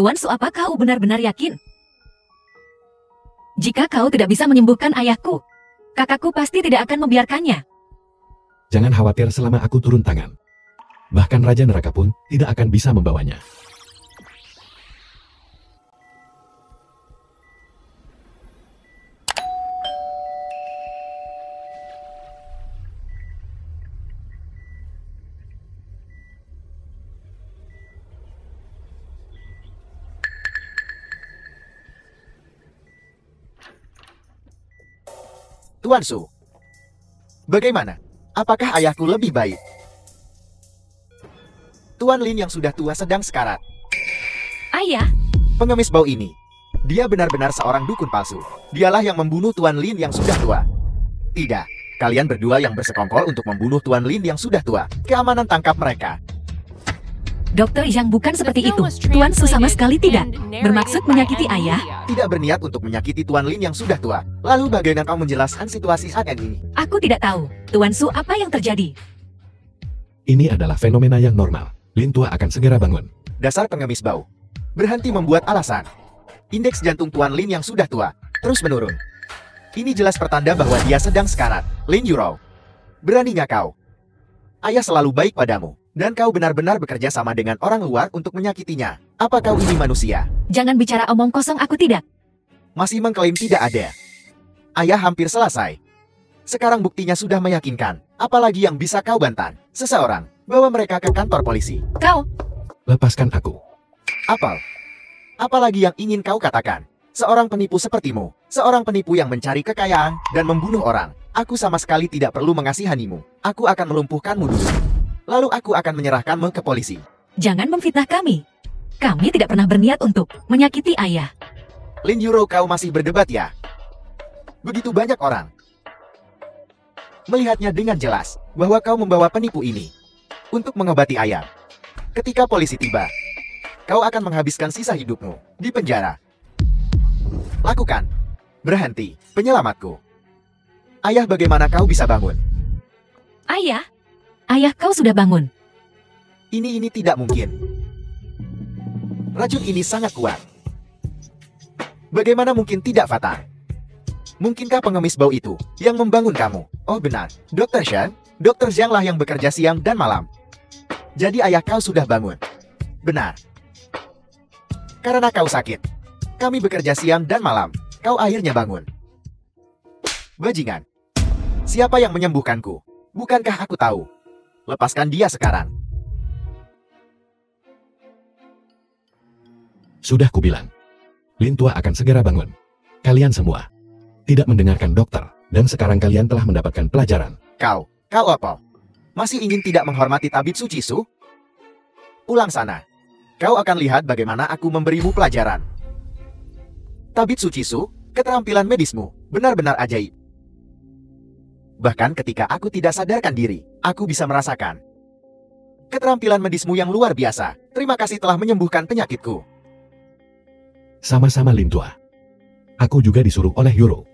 Tuan Su, apa kau benar-benar yakin? Jika kau tidak bisa menyembuhkan ayahku, kakakku pasti tidak akan membiarkannya. Jangan khawatir selama aku turun tangan. Bahkan Raja Neraka pun tidak akan bisa membawanya. Tuan Su, bagaimana? Apakah ayahku lebih baik? Tuan Lin yang sudah tua sedang sekarat. Ayah, Pengemis bau ini, dia benar-benar seorang dukun palsu. Dialah yang membunuh Tuan Lin yang sudah tua. Tidak, kalian berdua yang bersekongkol untuk membunuh Tuan Lin yang sudah tua. Keamanan tangkap mereka. Dokter Zhang bukan seperti itu. Tuan Su sama sekali tidak bermaksud menyakiti ayah. Tidak berniat untuk menyakiti Tuan Lin yang sudah tua. Lalu bagaimana kau menjelaskan situasi saat ini? Aku tidak tahu. Tuan Su, apa yang terjadi? Ini adalah fenomena yang normal. Lin tua akan segera bangun. Dasar pengemis bau. Berhenti membuat alasan. Indeks jantung Tuan Lin yang sudah tua terus menurun. Ini jelas pertanda bahwa dia sedang sekarat. Lin Yurou, beraninya kau? Ayah selalu baik padamu. Dan kau benar-benar bekerja sama dengan orang luar untuk menyakitinya. Apa kau ini manusia? Jangan bicara omong kosong, aku tidak. Masih mengklaim tidak ada. Ayah hampir selesai. Sekarang buktinya sudah meyakinkan. Apalagi yang bisa kau bantah? Seseorang, bawa mereka ke kantor polisi. Kau, Lepaskan aku. Apalagi yang ingin kau katakan? Seorang penipu sepertimu. Seorang penipu yang mencari kekayaan dan membunuh orang. Aku sama sekali tidak perlu mengasihanimu. Aku akan melumpuhkanmu dulu. Lalu aku akan menyerahkanmu ke polisi. jangan memfitnah kami. Kami tidak pernah berniat untuk menyakiti ayah. Lin Yurou, kau masih berdebat ya? Begitu banyak orang melihatnya dengan jelas bahwa kau membawa penipu ini untuk mengobati ayah. Ketika polisi tiba, kau akan menghabiskan sisa hidupmu di penjara. Lakukan. Berhenti, penyelamatku. Ayah, bagaimana kau bisa bangun? Ayah, ayah kau sudah bangun. Ini tidak mungkin. Racun ini sangat kuat. Bagaimana mungkin tidak fatal? Mungkinkah pengemis bau itu yang membangun kamu? Oh benar, Dr. Shen, Dr. Zhang lah yang bekerja siang dan malam. Jadi ayah kau sudah bangun. Benar. Karena kau sakit. Kami bekerja siang dan malam. Kau akhirnya bangun. Bajingan. Siapa yang menyembuhkanku? Bukankah aku tahu? Lepaskan dia sekarang. Sudah kubilang. Lin tua akan segera bangun. Kalian semua tidak mendengarkan dokter, dan sekarang kalian telah mendapatkan pelajaran. Kau apa? Masih ingin tidak menghormati tabib suci Su? Pulang sana. Kau akan lihat bagaimana aku memberimu pelajaran. Tabib suci Su, keterampilan medismu benar-benar ajaib. Bahkan ketika aku tidak sadarkan diri, aku bisa merasakan keterampilan medismu yang luar biasa. Terima kasih telah menyembuhkan penyakitku. Sama-sama Lin tua. Aku juga disuruh oleh Yurou.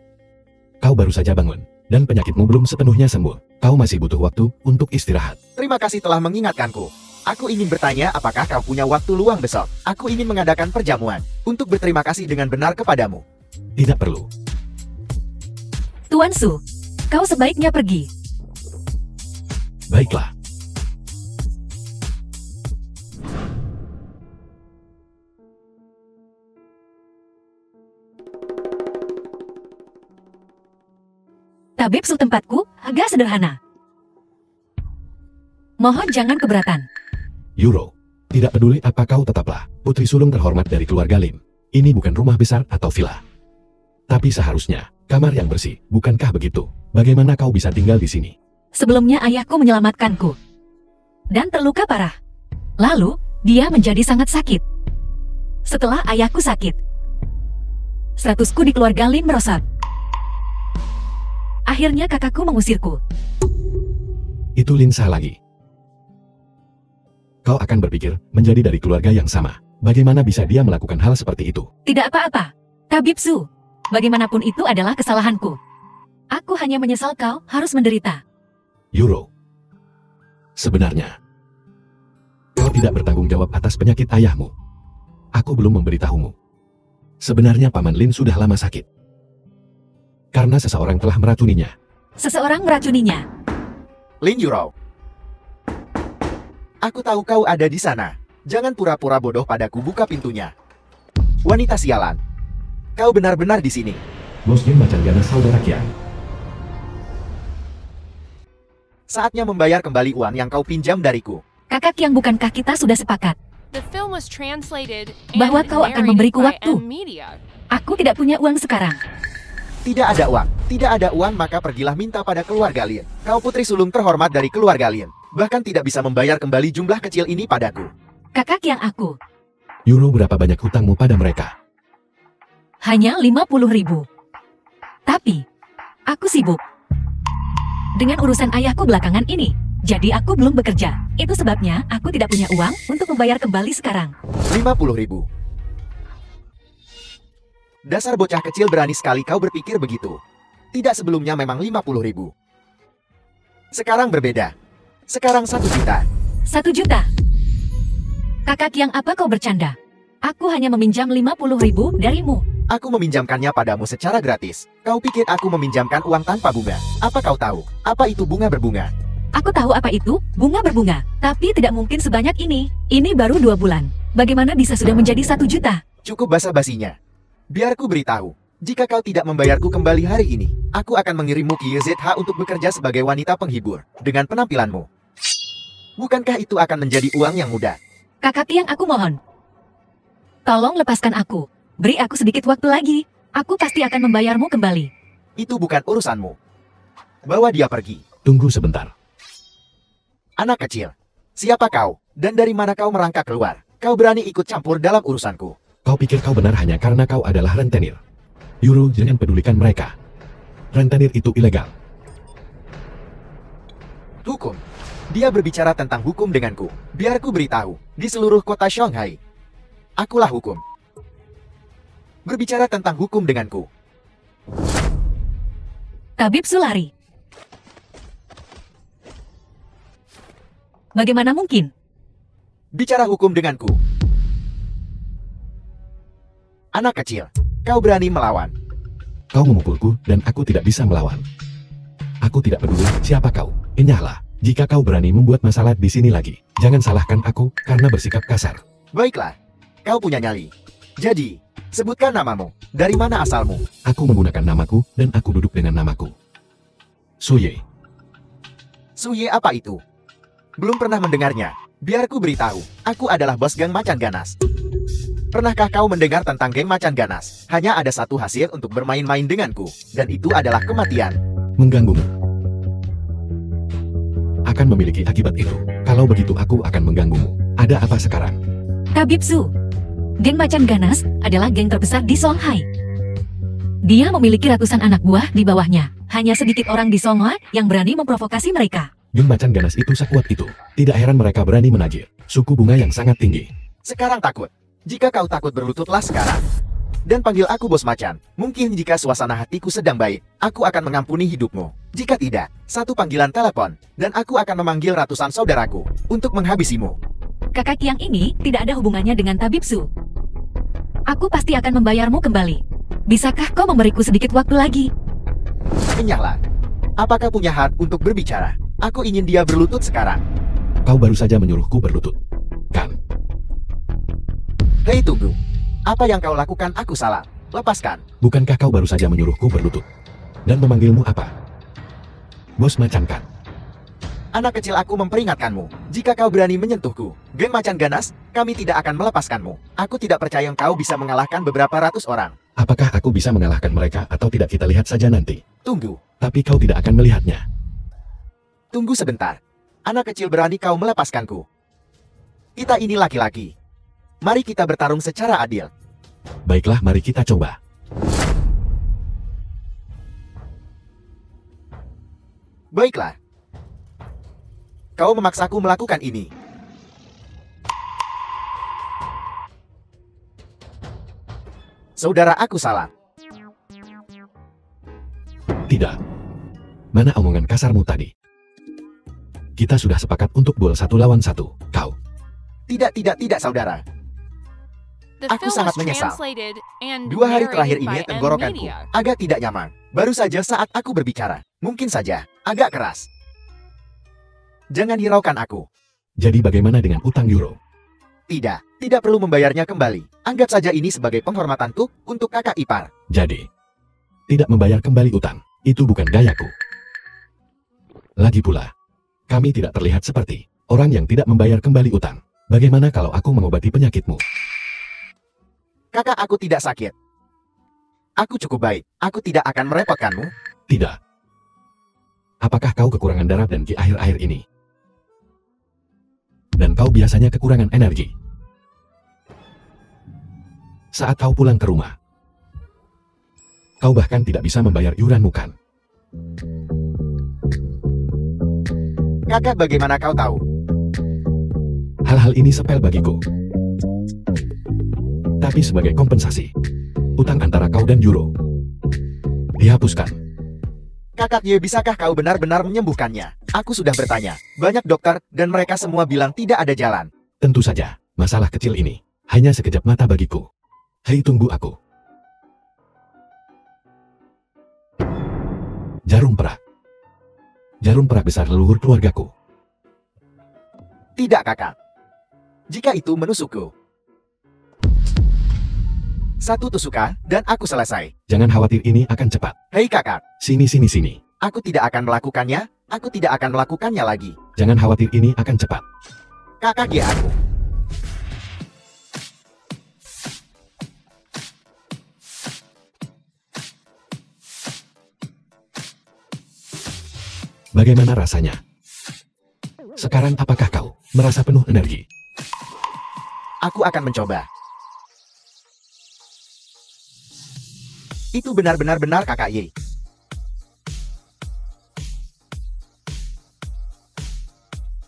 Kau baru saja bangun, dan penyakitmu belum sepenuhnya sembuh. Kau masih butuh waktu untuk istirahat. Terima kasih telah mengingatkanku. Aku ingin bertanya apakah kau punya waktu luang besok. Aku ingin mengadakan perjamuan untuk berterima kasih dengan benar kepadamu. Tidak perlu. Tuan Su, kau sebaiknya pergi. Baiklah. Tabib Su, tempatku agak sederhana. Mohon jangan keberatan. Yurou, tidak peduli apa kau tetaplah putri sulung terhormat dari keluarga Lin. Ini bukan rumah besar atau villa. Tapi seharusnya kamar yang bersih, bukankah begitu? Bagaimana kau bisa tinggal di sini? Sebelumnya ayahku menyelamatkanku dan terluka parah. Lalu dia menjadi sangat sakit. Setelah ayahku sakit, statusku di keluarga Lin merosot. Akhirnya kakakku mengusirku. Itu Lin sah lagi. Kau akan berpikir menjadi dari keluarga yang sama. Bagaimana bisa dia melakukan hal seperti itu? Tidak apa-apa, Tabib Su. Bagaimanapun itu adalah kesalahanku. Aku hanya menyesal kau harus menderita. Yurou, sebenarnya kau tidak bertanggung jawab atas penyakit ayahmu. Aku belum memberitahumu. Sebenarnya Paman Lin sudah lama sakit. Karena seseorang telah meracuninya. Seseorang meracuninya. Lin Yurou. Aku tahu kau ada di sana. Jangan pura-pura bodoh padaku, buka pintunya. Wanita sialan. Kau benar-benar di sini. Bos geng macan ganas saudara Qian. Saatnya membayar kembali uang yang kau pinjam dariku. Kakak yang bukankah kita sudah sepakat The film was translated bahwa and kau akan narrated memberiku by waktu? M-Media. Aku tidak punya uang sekarang. Tidak ada uang. Tidak ada uang, maka pergilah minta pada keluarga Lin. Kau putri sulung terhormat dari keluarga Lin. Bahkan tidak bisa membayar kembali jumlah kecil ini padaku. Kakak yang aku. Euro, berapa banyak hutangmu pada mereka? Hanya 50.000. Tapi, aku sibuk dengan urusan ayahku belakangan ini. Jadi aku belum bekerja. Itu sebabnya aku tidak punya uang untuk membayar kembali sekarang. 50.000. Dasar bocah kecil, berani sekali kau berpikir begitu. Tidak, sebelumnya memang 50.000. Sekarang berbeda. Sekarang 1 juta. 1 juta. Kakak yang apa kau bercanda? Aku hanya meminjam 50.000 darimu. Aku meminjamkannya padamu secara gratis. Kau pikir aku meminjamkan uang tanpa bunga? Apa kau tahu? Apa itu bunga berbunga? Aku tahu apa itu, bunga berbunga. Tapi tidak mungkin sebanyak ini. Ini baru 2 bulan. Bagaimana bisa sudah menjadi 1 juta? Cukup basa-basinya. Biar ku beritahu. Jika kau tidak membayarku kembali hari ini, aku akan mengirimmu ke YZH untuk bekerja sebagai wanita penghibur. Dengan penampilanmu. Bukankah itu akan menjadi uang yang mudah? Kakak yang aku mohon. Tolong lepaskan aku. Beri aku sedikit waktu lagi. Aku pasti akan membayarmu kembali. Itu bukan urusanmu. Bawa dia pergi. Tunggu sebentar. Anak kecil. Siapa kau? Dan dari mana kau merangkak keluar? Kau berani ikut campur dalam urusanku. Kau pikir kau benar hanya karena kau adalah rentenir. Euro, jangan pedulikan mereka. Rentenir itu ilegal. Hukum. Dia berbicara tentang hukum denganku. Biar ku beritahu. Di seluruh kota Shanghai, akulah hukum. Berbicara tentang hukum denganku. Tabib Sulari. Bagaimana mungkin? Bicara hukum denganku. Anak kecil, kau berani melawan. Kau memukulku dan aku tidak bisa melawan. Aku tidak peduli siapa kau. Enyahlah. Jika kau berani membuat masalah di sini lagi, jangan salahkan aku karena bersikap kasar. Baiklah, kau punya nyali. Jadi, sebutkan namamu. Dari mana asalmu? Aku menggunakan namaku dan aku duduk dengan namaku. Suye. Suye apa itu? Belum pernah mendengarnya. Biar ku beritahu, aku adalah bos geng macan ganas. Pernahkah kau mendengar tentang geng macan ganas? Hanya ada satu hasil untuk bermain-main denganku, dan itu adalah kematian. Mengganggumu akan memiliki akibat itu. Kalau begitu aku akan mengganggumu. Ada apa sekarang? Tabib Su. Geng Macan Ganas adalah geng terbesar di Shanghai. Dia memiliki ratusan anak buah di bawahnya. Hanya sedikit orang di Shanghai yang berani memprovokasi mereka. Geng macan ganas itu sekuat itu. Tidak heran mereka berani menagih suku bunga yang sangat tinggi. Sekarang takut. Jika kau takut, berlututlah sekarang. Dan panggil aku bos macan. Mungkin jika suasana hatiku sedang baik, aku akan mengampuni hidupmu. Jika tidak, satu panggilan telepon, dan aku akan memanggil ratusan saudaraku untuk menghabisimu. Kakak yang ini tidak ada hubungannya dengan Tabib Su. Aku pasti akan membayarmu kembali. Bisakah kau memberiku sedikit waktu lagi? Kenyahlah. Apakah punya hak untuk berbicara? Aku ingin dia berlutut sekarang. Kau baru saja menyuruhku berlutut, kan? Hei, tunggu. Apa yang kau lakukan aku salah. Lepaskan. Bukankah kau baru saja menyuruhku berlutut? Dan memanggilmu apa? Bos macan kan? Anak kecil, aku memperingatkanmu. Jika kau berani menyentuhku, geng macan ganas, kami tidak akan melepaskanmu. Aku tidak percaya kau bisa mengalahkan beberapa ratus orang. Apakah aku bisa mengalahkan mereka atau tidak, kita lihat saja nanti. Tunggu. Tapi kau tidak akan melihatnya. Tunggu sebentar. Anak kecil, berani kau melepaskanku? Kita ini laki-laki. Mari kita bertarung secara adil. Baiklah, mari kita coba. Baiklah. Kau memaksaku melakukan ini. Saudara, aku salah. Tidak. Mana omongan kasarmu tadi? Kita sudah sepakat untuk duel 1 lawan 1. Kau. Tidak, saudara. The Aku film sangat was menyesal. translated and 2 hari terakhir narrated ini by tenggorokanku Media. agak tidak nyaman. Baru saja saat aku berbicara. Mungkin saja agak keras. Jangan hiraukan aku. Jadi bagaimana dengan utang euro? Tidak perlu membayarnya kembali. Anggap saja ini sebagai penghormatanku untuk kakak ipar. Jadi, tidak membayar kembali utang, itu bukan gayaku. Lagi pula, kami tidak terlihat seperti orang yang tidak membayar kembali utang. Bagaimana kalau aku mengobati penyakitmu? Kakak, aku tidak sakit. Aku cukup baik. Aku tidak akan merepotkanmu. Tidak. Apakah kau kekurangan darah dan ki akhir-akhir ini? Dan kau biasanya kekurangan energi. Saat kau pulang ke rumah, kau bahkan tidak bisa membayar iuranmu kan? Kakak, bagaimana kau tahu? Hal-hal ini sepele bagiku. Tapi sebagai kompensasi, utang antara kau dan euro dihapuskan. Kakak Ye, bisakah kau benar-benar menyembuhkannya? Aku sudah bertanya. Banyak dokter dan mereka semua bilang tidak ada jalan. Tentu saja, masalah kecil ini hanya sekejap mata bagiku. Hei, tunggu aku. Jarum perak. Jarum perak besar leluhur keluargaku. Tidak, kakak. Jika itu menusukku. 1 tusukan dan aku selesai. Jangan khawatir, ini akan cepat. Hei kakak, Sini, sini, sini. aku tidak akan melakukannya. Aku tidak akan melakukannya lagi. Jangan khawatir, ini akan cepat. Kakak Ye, aku. Bagaimana rasanya? Sekarang apakah kau merasa penuh energi? Aku akan mencoba. Itu benar-benar benar, kakak Ye.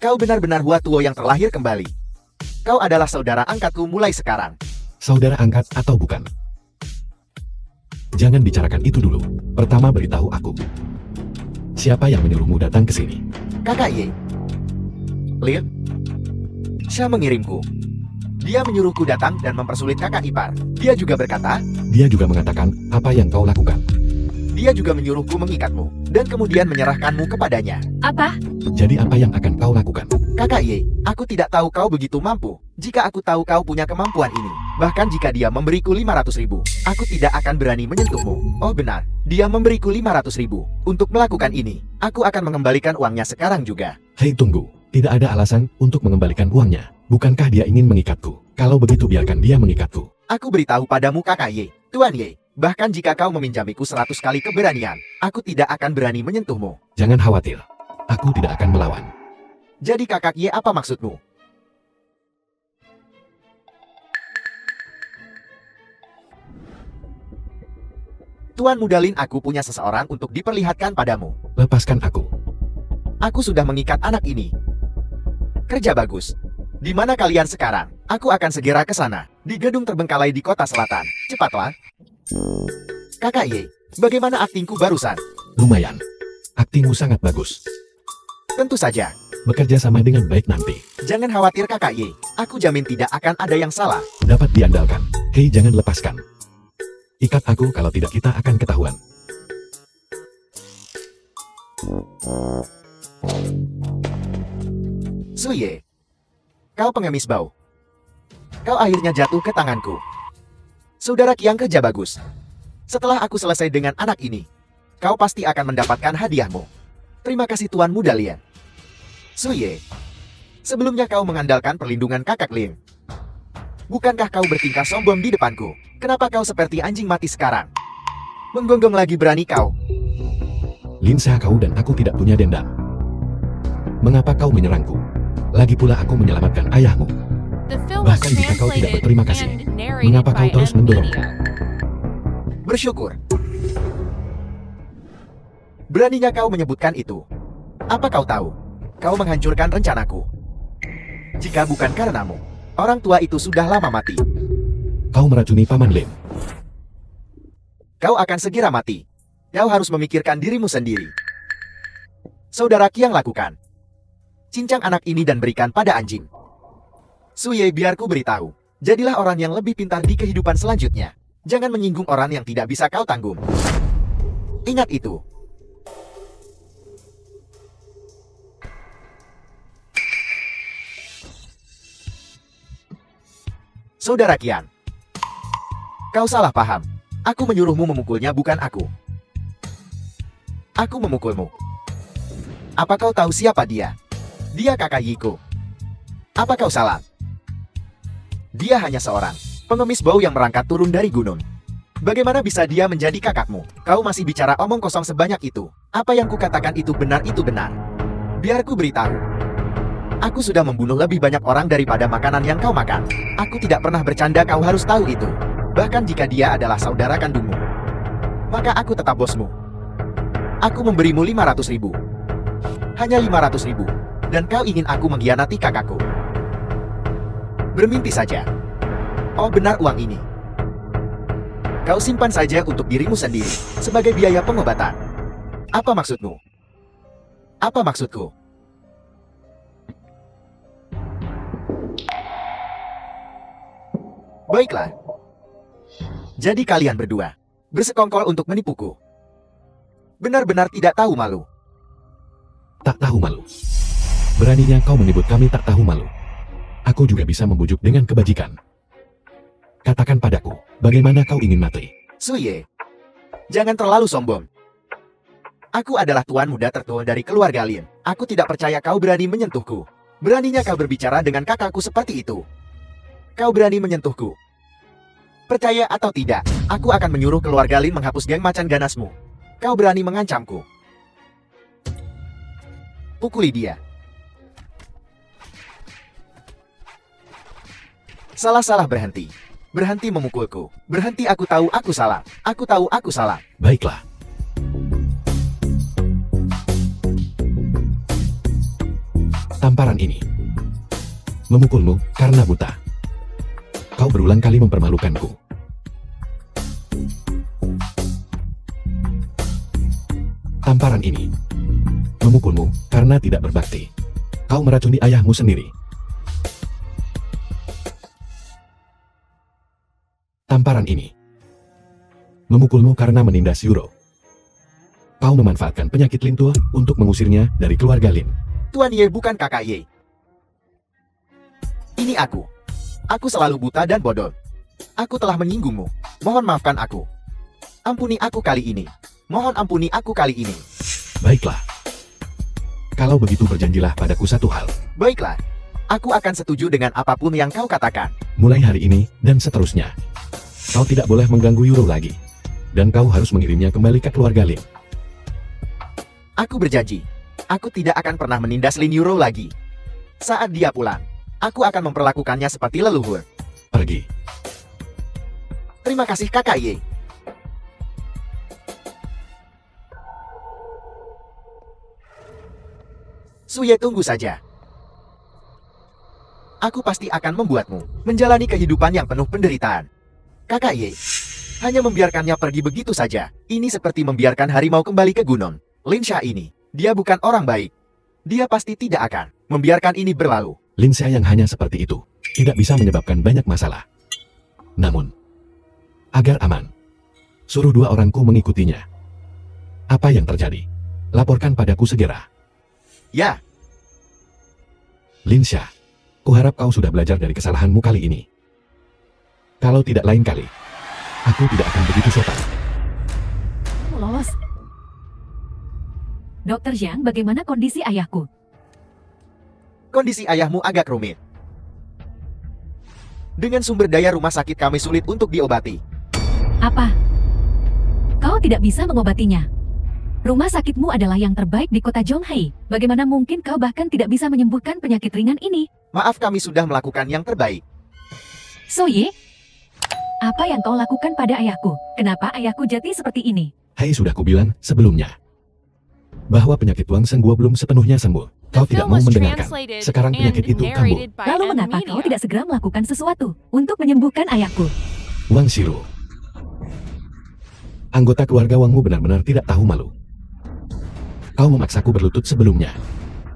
Kau benar-benar Hua Tuo yang terlahir kembali. Kau adalah saudara angkatku mulai sekarang. Saudara angkat atau bukan? Jangan bicarakan itu dulu. Pertama beritahu aku. Siapa yang menyuruhmu datang ke sini? Kakak Ye. Lin. Sha mengirimku. Dia menyuruhku datang dan mempersulit kakak ipar. Dia juga berkata, Dia juga mengatakan apa yang kau lakukan. dia juga menyuruhku mengikatmu dan kemudian menyerahkanmu kepadanya. Apa? Jadi apa yang akan kau lakukan? Kakak Ye, aku tidak tahu kau begitu mampu. Jika aku tahu kau punya kemampuan ini, bahkan jika dia memberiku 500.000, aku tidak akan berani menyentuhmu. Oh benar, dia memberiku 500.000 untuk melakukan ini. Aku akan mengembalikan uangnya sekarang juga. Hei, tunggu. Tidak ada alasan untuk mengembalikan uangnya. Bukankah dia ingin mengikatku? Kalau begitu biarkan dia mengikatku. Aku beritahu padamu kakak Ye, Tuan Ye, bahkan jika kau meminjamiku 100 kali keberanian, aku tidak akan berani menyentuhmu. Jangan khawatir. Aku tidak akan melawan. Jadi kakak Ye, apa maksudmu? Tuan Mudalin, aku punya seseorang untuk diperlihatkan padamu. Lepaskan aku. Aku sudah mengikat anak ini. Kerja bagus. Di mana kalian sekarang? Aku akan segera ke sana. Di gedung terbengkalai di kota selatan. Cepatlah. Kakak Ye, bagaimana aktingku barusan? Lumayan. Aktingmu sangat bagus. Tentu saja. Bekerja sama dengan baik nanti. Jangan khawatir kakak Ye. Aku jamin tidak akan ada yang salah. Dapat diandalkan. Hei, jangan lepaskan. Ikat aku, kalau tidak kita akan ketahuan. Suye. Kau pengemis bau. Kau akhirnya jatuh ke tanganku. Saudara Kiang, kerja bagus. Setelah aku selesai dengan anak ini, kau pasti akan mendapatkan hadiahmu. Terima kasih Tuan Muda Lian. Suye. Sebelumnya kau mengandalkan perlindungan kakak Lin. Bukankah kau bertingkah sombong di depanku? Kenapa kau seperti anjing mati sekarang? Menggonggong lagi berani kau. Linsa, kau dan aku tidak punya dendam. Mengapa kau menyerangku? Lagi pula aku menyelamatkan ayahmu. The film was Bahkan jika kau tidak translated berterima kasih, and narrated mengapa kau by terus mendorongku? Media. Bersyukur. Beraninya kau menyebutkan itu. Apa kau tahu? Kau menghancurkan rencanaku. Jika bukan karenamu, orang tua itu sudah lama mati. Kau meracuni Paman Lin. Kau akan segera mati. Kau harus memikirkan dirimu sendiri. Saudara Kiang, lakukan. Cincang anak ini dan berikan pada anjing. Suye, biar ku beritahu. Jadilah orang yang lebih pintar di kehidupan selanjutnya. Jangan menyinggung orang yang tidak bisa kau tanggung. Ingat itu. Saudara Qian, kau salah paham. Aku menyuruhmu memukulnya, bukan aku. Aku memukulmu. Apa kau tahu siapa dia? Dia kakak Yiko. Apa kau salah? Dia hanya seorang pengemis bau yang merangkak turun dari gunung. Bagaimana bisa dia menjadi kakakmu? Kau masih bicara omong kosong sebanyak itu. Apa yang kukatakan itu benar, itu benar. Biar ku beritahu. Aku sudah membunuh lebih banyak orang daripada makanan yang kau makan. Aku tidak pernah bercanda, kau harus tahu itu. Bahkan jika dia adalah saudara kandungmu, maka aku tetap bosmu. Aku memberimu 500.000. Hanya 500.000. Dan kau ingin aku mengkhianati kakakku? Bermimpi saja. Oh benar, uang ini kau simpan saja untuk dirimu sendiri, sebagai biaya pengobatan. Apa maksudmu? Apa maksudku? Baiklah. Jadi kalian berdua bersekongkol untuk menipuku. Benar-benar tidak tahu malu. Tak tahu malu. Beraninya kau menyebut kami tak tahu malu. Aku juga bisa membujuk dengan kebajikan. Katakan padaku, bagaimana kau ingin mati? Suye, jangan terlalu sombong. Aku adalah tuan muda tertua dari keluarga Lin. Aku tidak percaya kau berani menyentuhku. Beraninya kau berbicara dengan kakakku seperti itu. Kau berani menyentuhku. Percaya atau tidak, aku akan menyuruh keluarga Lin menghapus geng macan ganasmu. Kau berani mengancamku. Pukuli dia. Salah-salah berhenti. Berhenti memukulku. Berhenti, aku tahu aku salah. Aku tahu aku salah. Baiklah. Tamparan ini memukulmu karena buta. Kau berulang kali mempermalukanku. Tamparan ini memukulmu karena tidak berbakti. Kau meracuni ayahmu sendiri. Tamparan ini memukulmu karena menindas Yuro. Kau memanfaatkan penyakit Lin Tua untuk mengusirnya dari keluarga Lin. Tuan Ye bukan kakak Ye. Ini aku. Aku selalu buta dan bodoh. Aku telah menyinggungmu. Mohon maafkan aku. Ampuni aku kali ini. Mohon ampuni aku kali ini. Baiklah. Kalau begitu berjanjilah padaku satu hal. Baiklah. Aku akan setuju dengan apapun yang kau katakan. Mulai hari ini dan seterusnya. Kau tidak boleh mengganggu Yuro lagi. Dan kau harus mengirimnya kembali ke keluarga Lin. Aku berjanji. Aku tidak akan pernah menindas Lin Yuro lagi. Saat dia pulang, aku akan memperlakukannya seperti leluhur. Pergi. Terima kasih kakak Ye. Suye, tunggu saja. Aku pasti akan membuatmu menjalani kehidupan yang penuh penderitaan. Kakak Ye, hanya membiarkannya pergi begitu saja. Ini seperti membiarkan harimau kembali ke gunung. Lin Xia ini, dia bukan orang baik. Dia pasti tidak akan membiarkan ini berlalu. Lin Xia yang hanya seperti itu tidak bisa menyebabkan banyak masalah. Namun, agar aman, suruh dua orangku mengikutinya. Apa yang terjadi? Laporkan padaku segera. Ya. Lin Xia, kuharap kau sudah belajar dari kesalahanmu kali ini. Kalau tidak lain kali, aku tidak akan begitu sopan. Lolos. Dokter Zhang, bagaimana kondisi ayahku? Kondisi ayahmu agak rumit. Dengan sumber daya rumah sakit kami sulit untuk diobati. Apa? Kau tidak bisa mengobatinya? Rumah sakitmu adalah yang terbaik di kota Zhonghai. Bagaimana mungkin kau bahkan tidak bisa menyembuhkan penyakit ringan ini? Maaf, kami sudah melakukan yang terbaik. Soye, apa yang kau lakukan pada ayahku? Kenapa ayahku jadi seperti ini? Hai, sudah kubilang sebelumnya bahwa penyakit Wang Sengguo belum sepenuhnya sembuh. Kau tidak mau mendengarkan. Sekarang penyakit itu kambuh. Lalu mengapa kau tidak segera melakukan sesuatu untuk menyembuhkan ayahku? Wang Shiru, anggota keluarga Wangmu benar-benar tidak tahu malu. Kau memaksaku berlutut sebelumnya.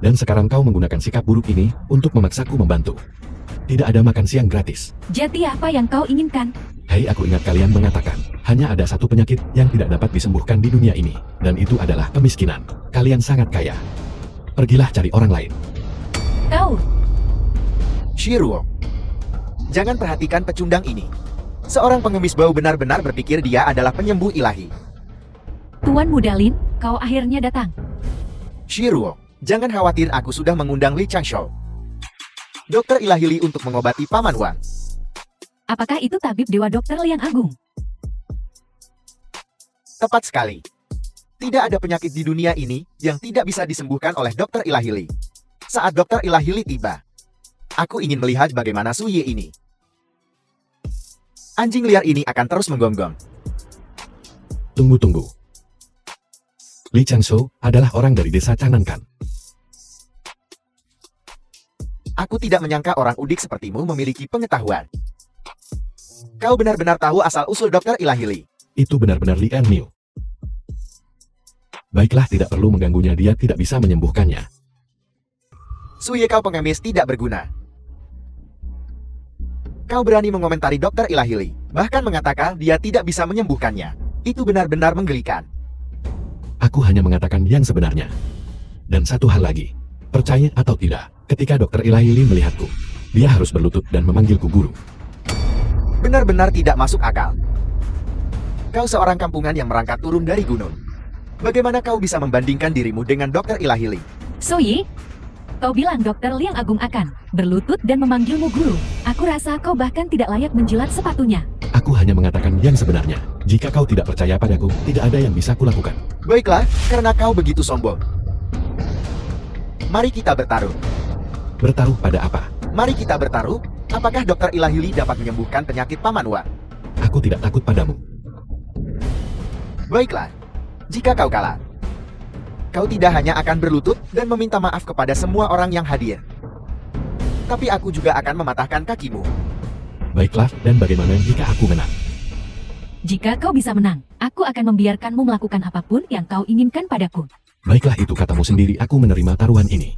Dan sekarang kau menggunakan sikap buruk ini untuk memaksaku membantu. Tidak ada makan siang gratis. Jadi apa yang kau inginkan? Hei, aku ingat kalian mengatakan, hanya ada satu penyakit yang tidak dapat disembuhkan di dunia ini, dan itu adalah kemiskinan. Kalian sangat kaya. Pergilah cari orang lain. Kau, Shiruo, jangan perhatikan pecundang ini. Seorang pengemis bau benar-benar berpikir dia adalah penyembuh ilahi. Tuan Muda Lin, kau akhirnya datang. Shiruo, jangan khawatir, aku sudah mengundang Li Changshou, dokter ilahi Li, untuk mengobati Paman Wang. Apakah itu tabib Dewa Dokter Liang Agung? Tepat sekali. Tidak ada penyakit di dunia ini yang tidak bisa disembuhkan oleh dokter ilahi Li. Saat dokter ilahi Li tiba, aku ingin melihat bagaimana Suye ini. Anjing liar ini akan terus menggonggong. Tunggu. Li Changshou adalah orang dari desa Canankan. Aku tidak menyangka orang udik sepertimu memiliki pengetahuan. Kau benar-benar tahu asal-usul dokter ilahi Li. Itu benar-benar Li Enmiu. Baiklah, tidak perlu mengganggunya, dia tidak bisa menyembuhkannya. Suye, kau pengemis tidak berguna. Kau berani mengomentari dokter ilahi Li, bahkan mengatakan dia tidak bisa menyembuhkannya. Itu benar-benar menggelikan. Aku hanya mengatakan yang sebenarnya. Dan satu hal lagi, percaya atau tidak, ketika dokter ilahi Li melihatku, dia harus berlutut dan memanggilku guru. Benar-benar tidak masuk akal. Kau seorang kampungan yang merangkak turun dari gunung. Bagaimana kau bisa membandingkan dirimu dengan dokter ilahi Li? Soyi, kau bilang Dokter Liang Agung akan berlutut dan memanggilmu guru. Aku rasa kau bahkan tidak layak menjilat sepatunya. Aku hanya mengatakan yang sebenarnya. Jika kau tidak percaya padaku, tidak ada yang bisa kulakukan. Baiklah, karena kau begitu sombong. Mari kita bertaruh. Bertaruh pada apa? Mari kita bertaruh. Apakah dokter ilahi Li dapat menyembuhkan penyakit Paman Wang? Aku tidak takut padamu. Baiklah, jika kau kalah, kau tidak hanya akan berlutut dan meminta maaf kepada semua orang yang hadir, tapi aku juga akan mematahkan kakimu. Baiklah, dan bagaimana jika aku menang? Jika kau bisa menang, aku akan membiarkanmu melakukan apapun yang kau inginkan padaku. Baiklah, itu katamu sendiri, aku menerima taruhan ini.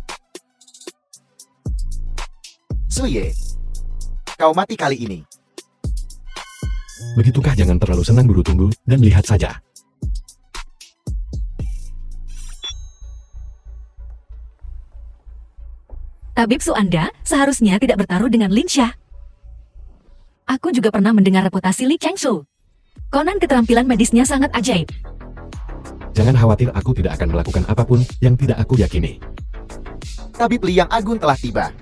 Suye, kau mati kali ini. Begitukah? Jangan terlalu senang dulu, tunggu, dan lihat saja. Tabib Su Anda seharusnya tidak bertaruh dengan Lin Xia. Aku juga pernah mendengar reputasi Li Changshou. Konon keterampilan medisnya sangat ajaib. Jangan khawatir, aku tidak akan melakukan apapun yang tidak aku yakini. Tabib Liang Agung telah tiba.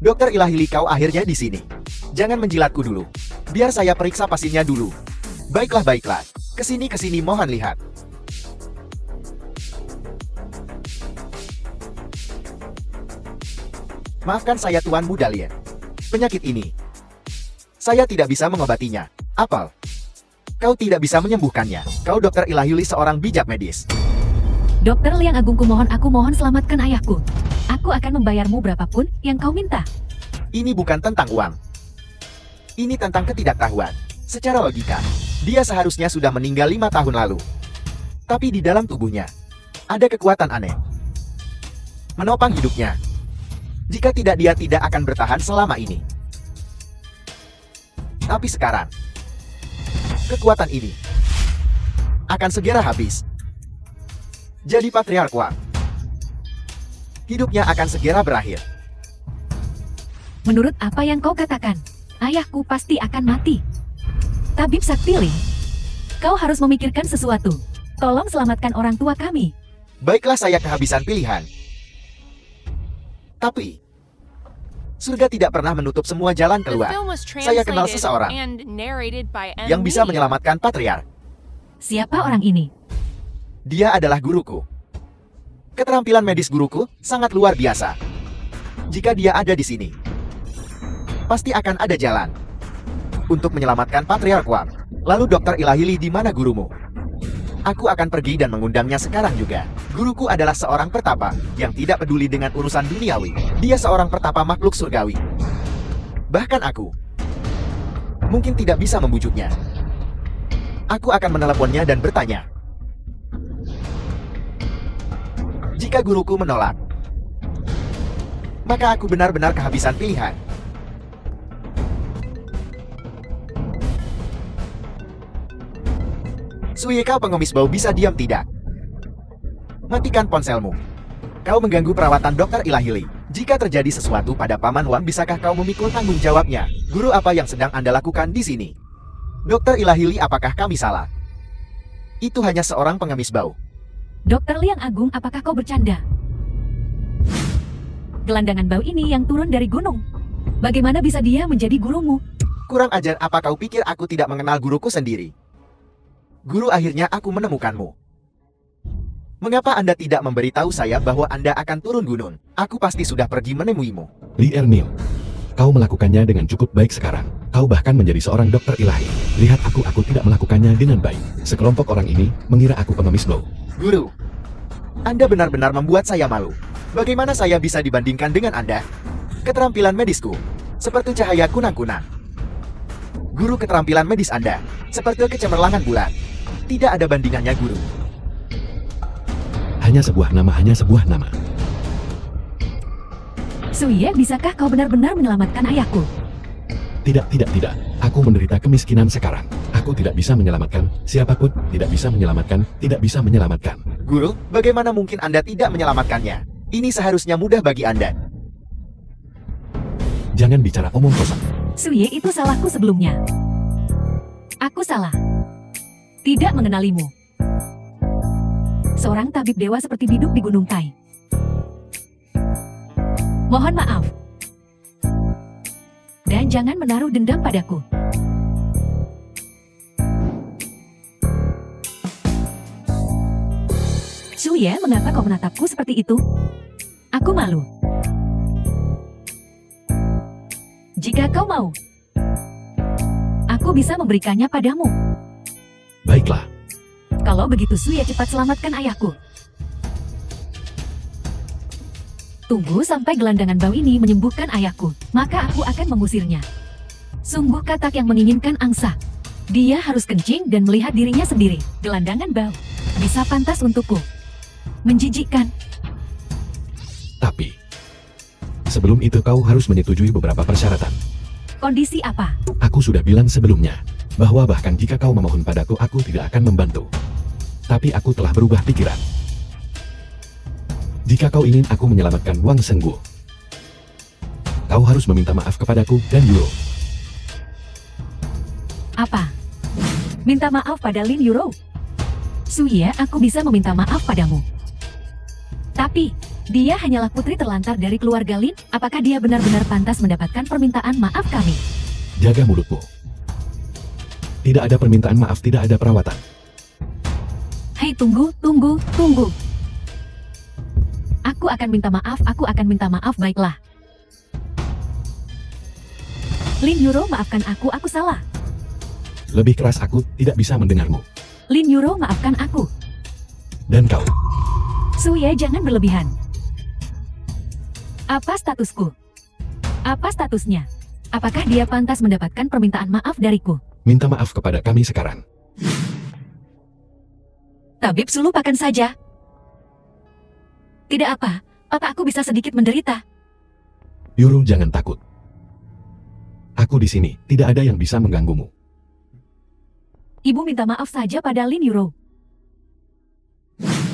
Dokter ilahi Li, kau akhirnya di sini. Jangan menjilatku dulu. Biar saya periksa pasiennya dulu. Baiklah. Kesini, mohon lihat. Maafkan saya, Tuan Muda Lien. Penyakit ini, saya tidak bisa mengobatinya. Apel, kau tidak bisa menyembuhkannya. Kau dokter ilahi Li, seorang bijak medis. Dokter Liang Agung, aku mohon selamatkan ayahku. Aku akan membayarmu berapapun yang kau minta. Ini bukan tentang uang. Ini tentang ketidaktahuan. Secara logika, dia seharusnya sudah meninggal 5 tahun lalu. Tapi di dalam tubuhnya, ada kekuatan aneh menopang hidupnya. Jika tidak, dia tidak akan bertahan selama ini. Tapi sekarang, kekuatan ini akan segera habis. Jadi Patriark Wang, hidupnya akan segera berakhir. Menurut apa yang kau katakan, ayahku pasti akan mati. Tabib Sakti Ling, kau harus memikirkan sesuatu. Tolong selamatkan orang tua kami. Baiklah, saya kehabisan pilihan. Tapi surga tidak pernah menutup semua jalan The keluar. film was Saya kenal translated seseorang and narrated by yang bisa Media. menyelamatkan Patriark. Siapa orang ini? Dia adalah guruku. Keterampilan medis guruku sangat luar biasa. Jika dia ada di sini, pasti akan ada jalan untuk menyelamatkan Patriark Wang. Lalu Dokter Ilahi Li, di mana gurumu? Aku akan pergi dan mengundangnya sekarang juga. Guruku adalah seorang pertapa yang tidak peduli dengan urusan duniawi. Dia seorang pertapa makhluk surgawi. Bahkan aku mungkin tidak bisa membujuknya. Aku akan meneleponnya dan bertanya, Jika guruku menolak, maka aku benar-benar kehabisan pilihan. Suye, kau pengemis bau, bisa diam tidak? Matikan ponselmu. Kau mengganggu perawatan Dokter Ilahili. Jika terjadi sesuatu pada Paman Wang, bisakah kau memikul tanggung jawabnya? Guru, apa yang sedang Anda lakukan di sini? Dokter Ilahili, apakah kami salah? Itu hanya seorang pengemis bau. Dokter Liang Agung, apakah kau bercanda? Gelandangan bau ini yang turun dari gunung. Bagaimana bisa dia menjadi gurumu? Kurang ajar, apa kau pikir aku tidak mengenal guruku sendiri? Guru, akhirnya aku menemukanmu. Mengapa Anda tidak memberitahu saya bahwa Anda akan turun gunung? Aku pasti sudah pergi menemuimu. Li Erniel, kau melakukannya dengan cukup baik sekarang. Kau bahkan menjadi seorang dokter ilahi. Lihat aku tidak melakukannya dengan baik. Sekelompok orang ini mengira aku pengemis bau. Guru, Anda benar-benar membuat saya malu. Bagaimana saya bisa dibandingkan dengan Anda? Keterampilan medisku seperti cahaya kunang-kunang. Guru, keterampilan medis Anda seperti kecemerlangan bulan. Tidak ada bandingannya, guru. Hanya sebuah nama. Suye, bisakah kau benar-benar menyelamatkan ayahku? Tidak. Aku menderita kemiskinan sekarang. Aku tidak bisa menyelamatkan. Siapapun tidak bisa menyelamatkan. Guru, bagaimana mungkin Anda tidak menyelamatkannya? Ini seharusnya mudah bagi Anda. Jangan bicara omong kosong. Suye, itu salahku sebelumnya. Aku salah. Tidak mengenalimu. Seorang tabib dewa seperti biduk di Gunung Tai. Mohon maaf. Dan jangan menaruh dendam padaku. Suye, mengapa kau menatapku seperti itu? Aku malu. Jika kau mau, aku bisa memberikannya padamu. Baiklah. Kalau begitu, Suye, cepat selamatkan ayahku. Tunggu sampai gelandangan bau ini menyembuhkan ayahku, maka aku akan mengusirnya. Sungguh katak yang menginginkan angsa. Dia harus kencing dan melihat dirinya sendiri. Gelandangan bau bisa pantas untukku. Menjijikkan. Tapi, sebelum itu kau harus menyetujui beberapa persyaratan. Kondisi apa? Aku sudah bilang sebelumnya, bahwa bahkan jika kau memohon padaku, aku tidak akan membantu. Tapi aku telah berubah pikiran. Jika kau ingin aku menyelamatkan Wang Senggu, kau harus meminta maaf kepadaku dan Yuro. Apa? Minta maaf pada Lin Yuro? Suye, aku bisa meminta maaf padamu. Tapi, dia hanyalah putri terlantar dari keluarga Lin. Apakah dia benar-benar pantas mendapatkan permintaan maaf kami? Jaga mulutmu. Tidak ada permintaan maaf, tidak ada perawatan. Hei, tunggu. Aku akan minta maaf, baiklah. Lin Yuro, maafkan aku salah. Lebih keras, aku tidak bisa mendengarmu. Lin Yuro, maafkan aku. Dan kau. Suye, jangan berlebihan. Apa statusku? Apa statusnya? Apakah dia pantas mendapatkan permintaan maaf dariku? Minta maaf kepada kami sekarang. Tabib, lupakan saja. Tidak apa aku bisa sedikit menderita. Yuro, jangan takut. Aku di sini, tidak ada yang bisa mengganggumu. Ibu minta maaf saja pada Lin Yuro.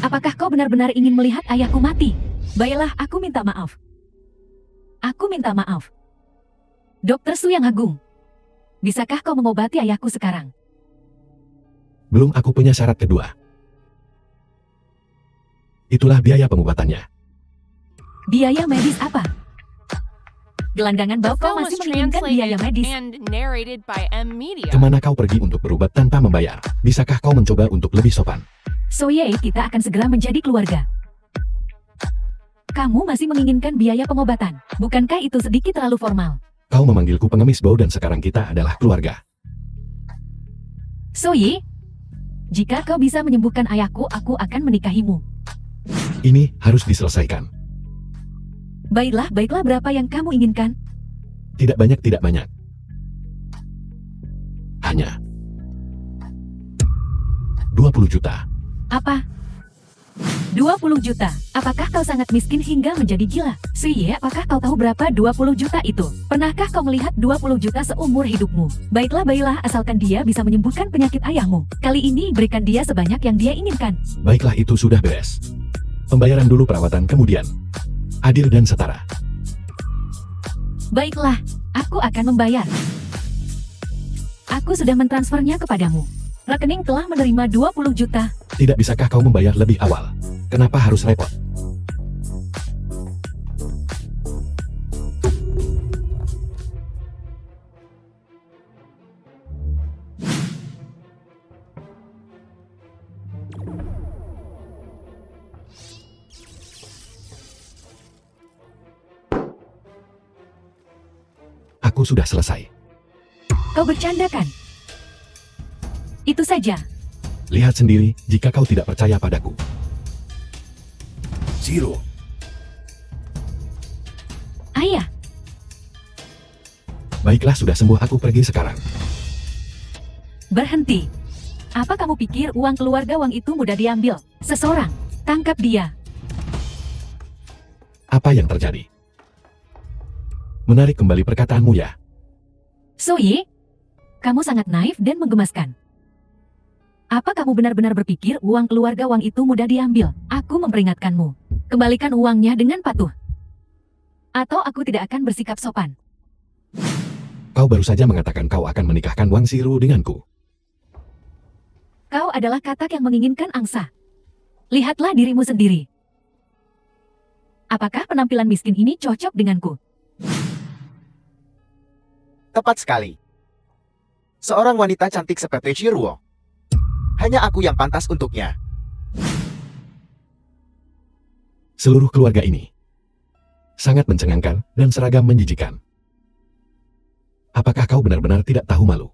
Apakah kau benar-benar ingin melihat ayahku mati? Baiklah, aku minta maaf. Aku minta maaf. Dokter Su yang Agung, bisakah kau mengobati ayahku sekarang? Belum, aku punya syarat kedua. Itulah biaya pengobatannya. Biaya medis apa? Gelandangan The bau, kau film masih was menginginkan biaya translated medis. and narrated by M Media. Kemana kau pergi untuk berobat tanpa membayar? Bisakah kau mencoba untuk lebih sopan? Soye, kita akan segera menjadi keluarga. Kamu masih menginginkan biaya pengobatan. Bukankah itu sedikit terlalu formal? Kau memanggilku pengemis bau dan sekarang kita adalah keluarga. Soye, jika kau bisa menyembuhkan ayahku, aku akan menikahimu. Ini harus diselesaikan. Baiklah, berapa yang kamu inginkan? Tidak banyak. Hanya 20 juta. Apa? 20 juta. Apakah kau sangat miskin hingga menjadi gila? Suye, apakah kau tahu berapa 20 juta itu? Pernahkah kau melihat 20 juta seumur hidupmu? Baiklah, asalkan dia bisa menyembuhkan penyakit ayahmu. Kali ini berikan dia sebanyak yang dia inginkan. Baiklah, itu sudah beres. Pembayaran dulu, perawatan kemudian. Adil dan setara. Baiklah, aku akan membayar. Aku sudah mentransfernya kepadamu. Rekening telah menerima 20 juta. Tidak bisakah kau membayar lebih awal? Kenapa harus repot? Aku sudah selesai. Kau bercanda kan? Itu saja. Lihat sendiri jika kau tidak percaya padaku. Zero. Ayah, Baiklah, sudah sembuh, aku pergi sekarang. berhenti. Apa kamu pikir uang keluarga Wang itu mudah diambil? Seseorang, tangkap dia. Apa yang terjadi? Menarik kembali perkataanmu ya. Soye, kamu sangat naif dan menggemaskan. Apa kamu benar-benar berpikir uang keluarga Wang itu mudah diambil? Aku memperingatkanmu. Kembalikan uangnya dengan patuh. Atau aku tidak akan bersikap sopan. Kau baru saja mengatakan kau akan menikahkan Wang Xiru denganku. Kau adalah katak yang menginginkan angsa. Lihatlah dirimu sendiri. Apakah penampilan miskin ini cocok denganku? Tepat sekali. Seorang wanita cantik seperti Shiruo. Hanya aku yang pantas untuknya. Seluruh keluarga ini sangat mencengangkan dan seragam menjijikan. Apakah kau benar-benar tidak tahu malu?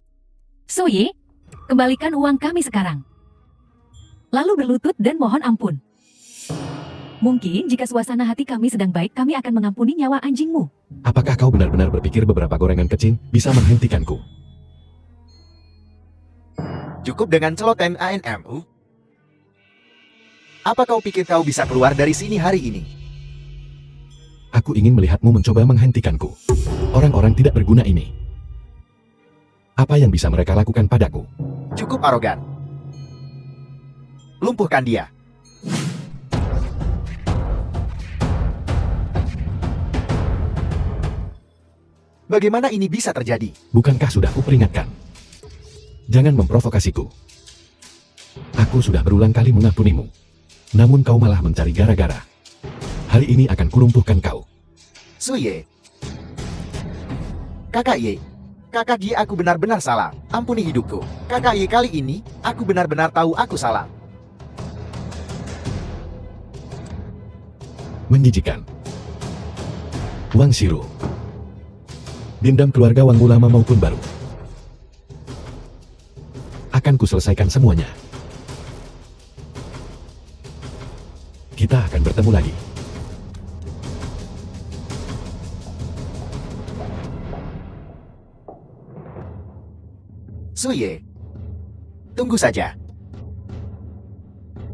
Soye, kembalikan uang kami sekarang. Lalu berlutut dan mohon ampun. Mungkin jika suasana hati kami sedang baik, kami akan mengampuni nyawa anjingmu. Apakah kau benar-benar berpikir beberapa gorengan kecil bisa menghentikanku? Cukup dengan celoten ANMU. Apa kau pikir kau bisa keluar dari sini hari ini? Aku ingin melihatmu mencoba menghentikanku. Orang-orang tidak berguna ini. Apa yang bisa mereka lakukan padaku? Cukup arogan. Lumpuhkan dia. Bagaimana ini bisa terjadi? Bukankah sudah kuperingatkan? Jangan memprovokasiku. Aku sudah berulang kali mengampunimu. Namun kau malah mencari gara-gara. Hari ini akan kulumpuhkan kau. Suye. Kakak Ye. Kakak Ye, aku benar-benar salah. Ampuni hidupku. Kakak Ye, kali ini, aku benar-benar tahu aku salah. Menjijikan. Wang Xiru. Dendam keluarga Wang lama maupun baru. Akan kuselesaikan semuanya. Kita akan bertemu lagi. Suye. Tunggu saja.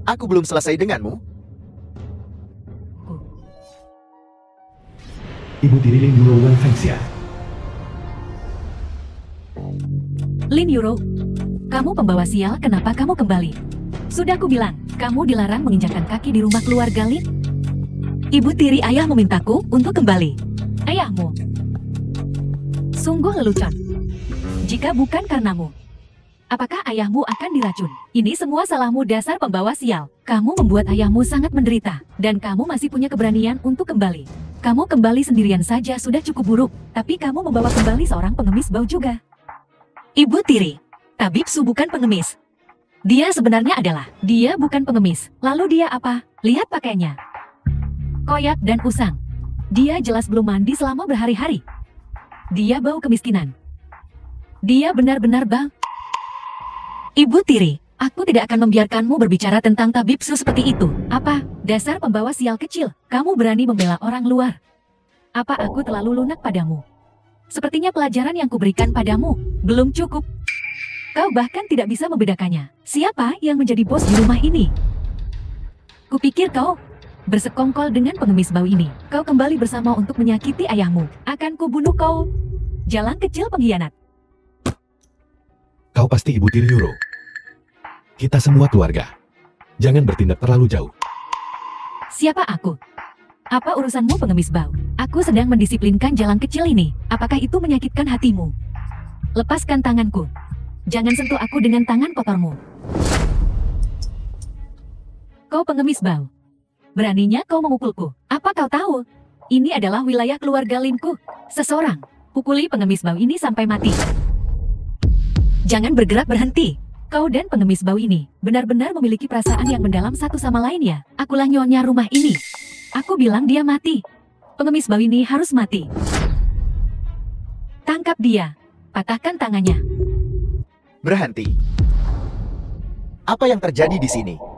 Aku belum selesai denganmu. Ibu tiri Lin Yuro Wang Fengxia. Lin Yuro, kamu pembawa sial, kenapa kamu kembali? Sudah aku bilang, kamu dilarang menginjakkan kaki di rumah keluarga Lin. Ibu tiri ayah memintaku untuk kembali. Ayahmu. Sungguh lelucon. Jika bukan karenamu, apakah ayahmu akan diracun? Ini semua salahmu, dasar pembawa sial. Kamu membuat ayahmu sangat menderita, dan kamu masih punya keberanian untuk kembali. Kamu kembali sendirian saja sudah cukup buruk, tapi kamu membawa kembali seorang pengemis bau juga. Ibu tiri, Tabib Su bukan pengemis. Dia sebenarnya dia bukan pengemis. Lalu dia apa? Lihat pakainya. Koyak dan usang. Dia jelas belum mandi selama berhari-hari. Dia bau kemiskinan. Dia benar-benar bau. Ibu tiri, aku tidak akan membiarkanmu berbicara tentang Tabib Su seperti itu. Apa? Dasar pembawa sial kecil. Kamu berani membela orang luar. Apa aku terlalu lunak padamu? Sepertinya pelajaran yang kuberikan padamu belum cukup. Kau bahkan tidak bisa membedakannya. Siapa yang menjadi bos di rumah ini? Kupikir kau bersekongkol dengan pengemis bau ini. Kau kembali bersama untuk menyakiti ayahmu. Akan kubunuh kau. Jalang kecil pengkhianat. Kau pasti ibu tiri Euro. Kita semua keluarga. Jangan bertindak terlalu jauh. Siapa aku? Apa urusanmu pengemis bau? Aku sedang mendisiplinkan jalang kecil ini. Apakah itu menyakitkan hatimu? Lepaskan tanganku. Jangan sentuh aku dengan tangan kotormu. Kau pengemis bau. Beraninya kau memukulku. Apa kau tahu? Ini adalah wilayah keluarga Linku. Seseorang pukuli pengemis bau ini sampai mati. Jangan bergerak, berhenti. Kau dan pengemis bau ini benar-benar memiliki perasaan yang mendalam satu sama lain ya. Akulah nyonya rumah ini. Aku bilang dia mati. Pengemis bau ini harus mati. Tangkap dia. Patahkan tangannya. Berhenti. Apa yang terjadi di sini?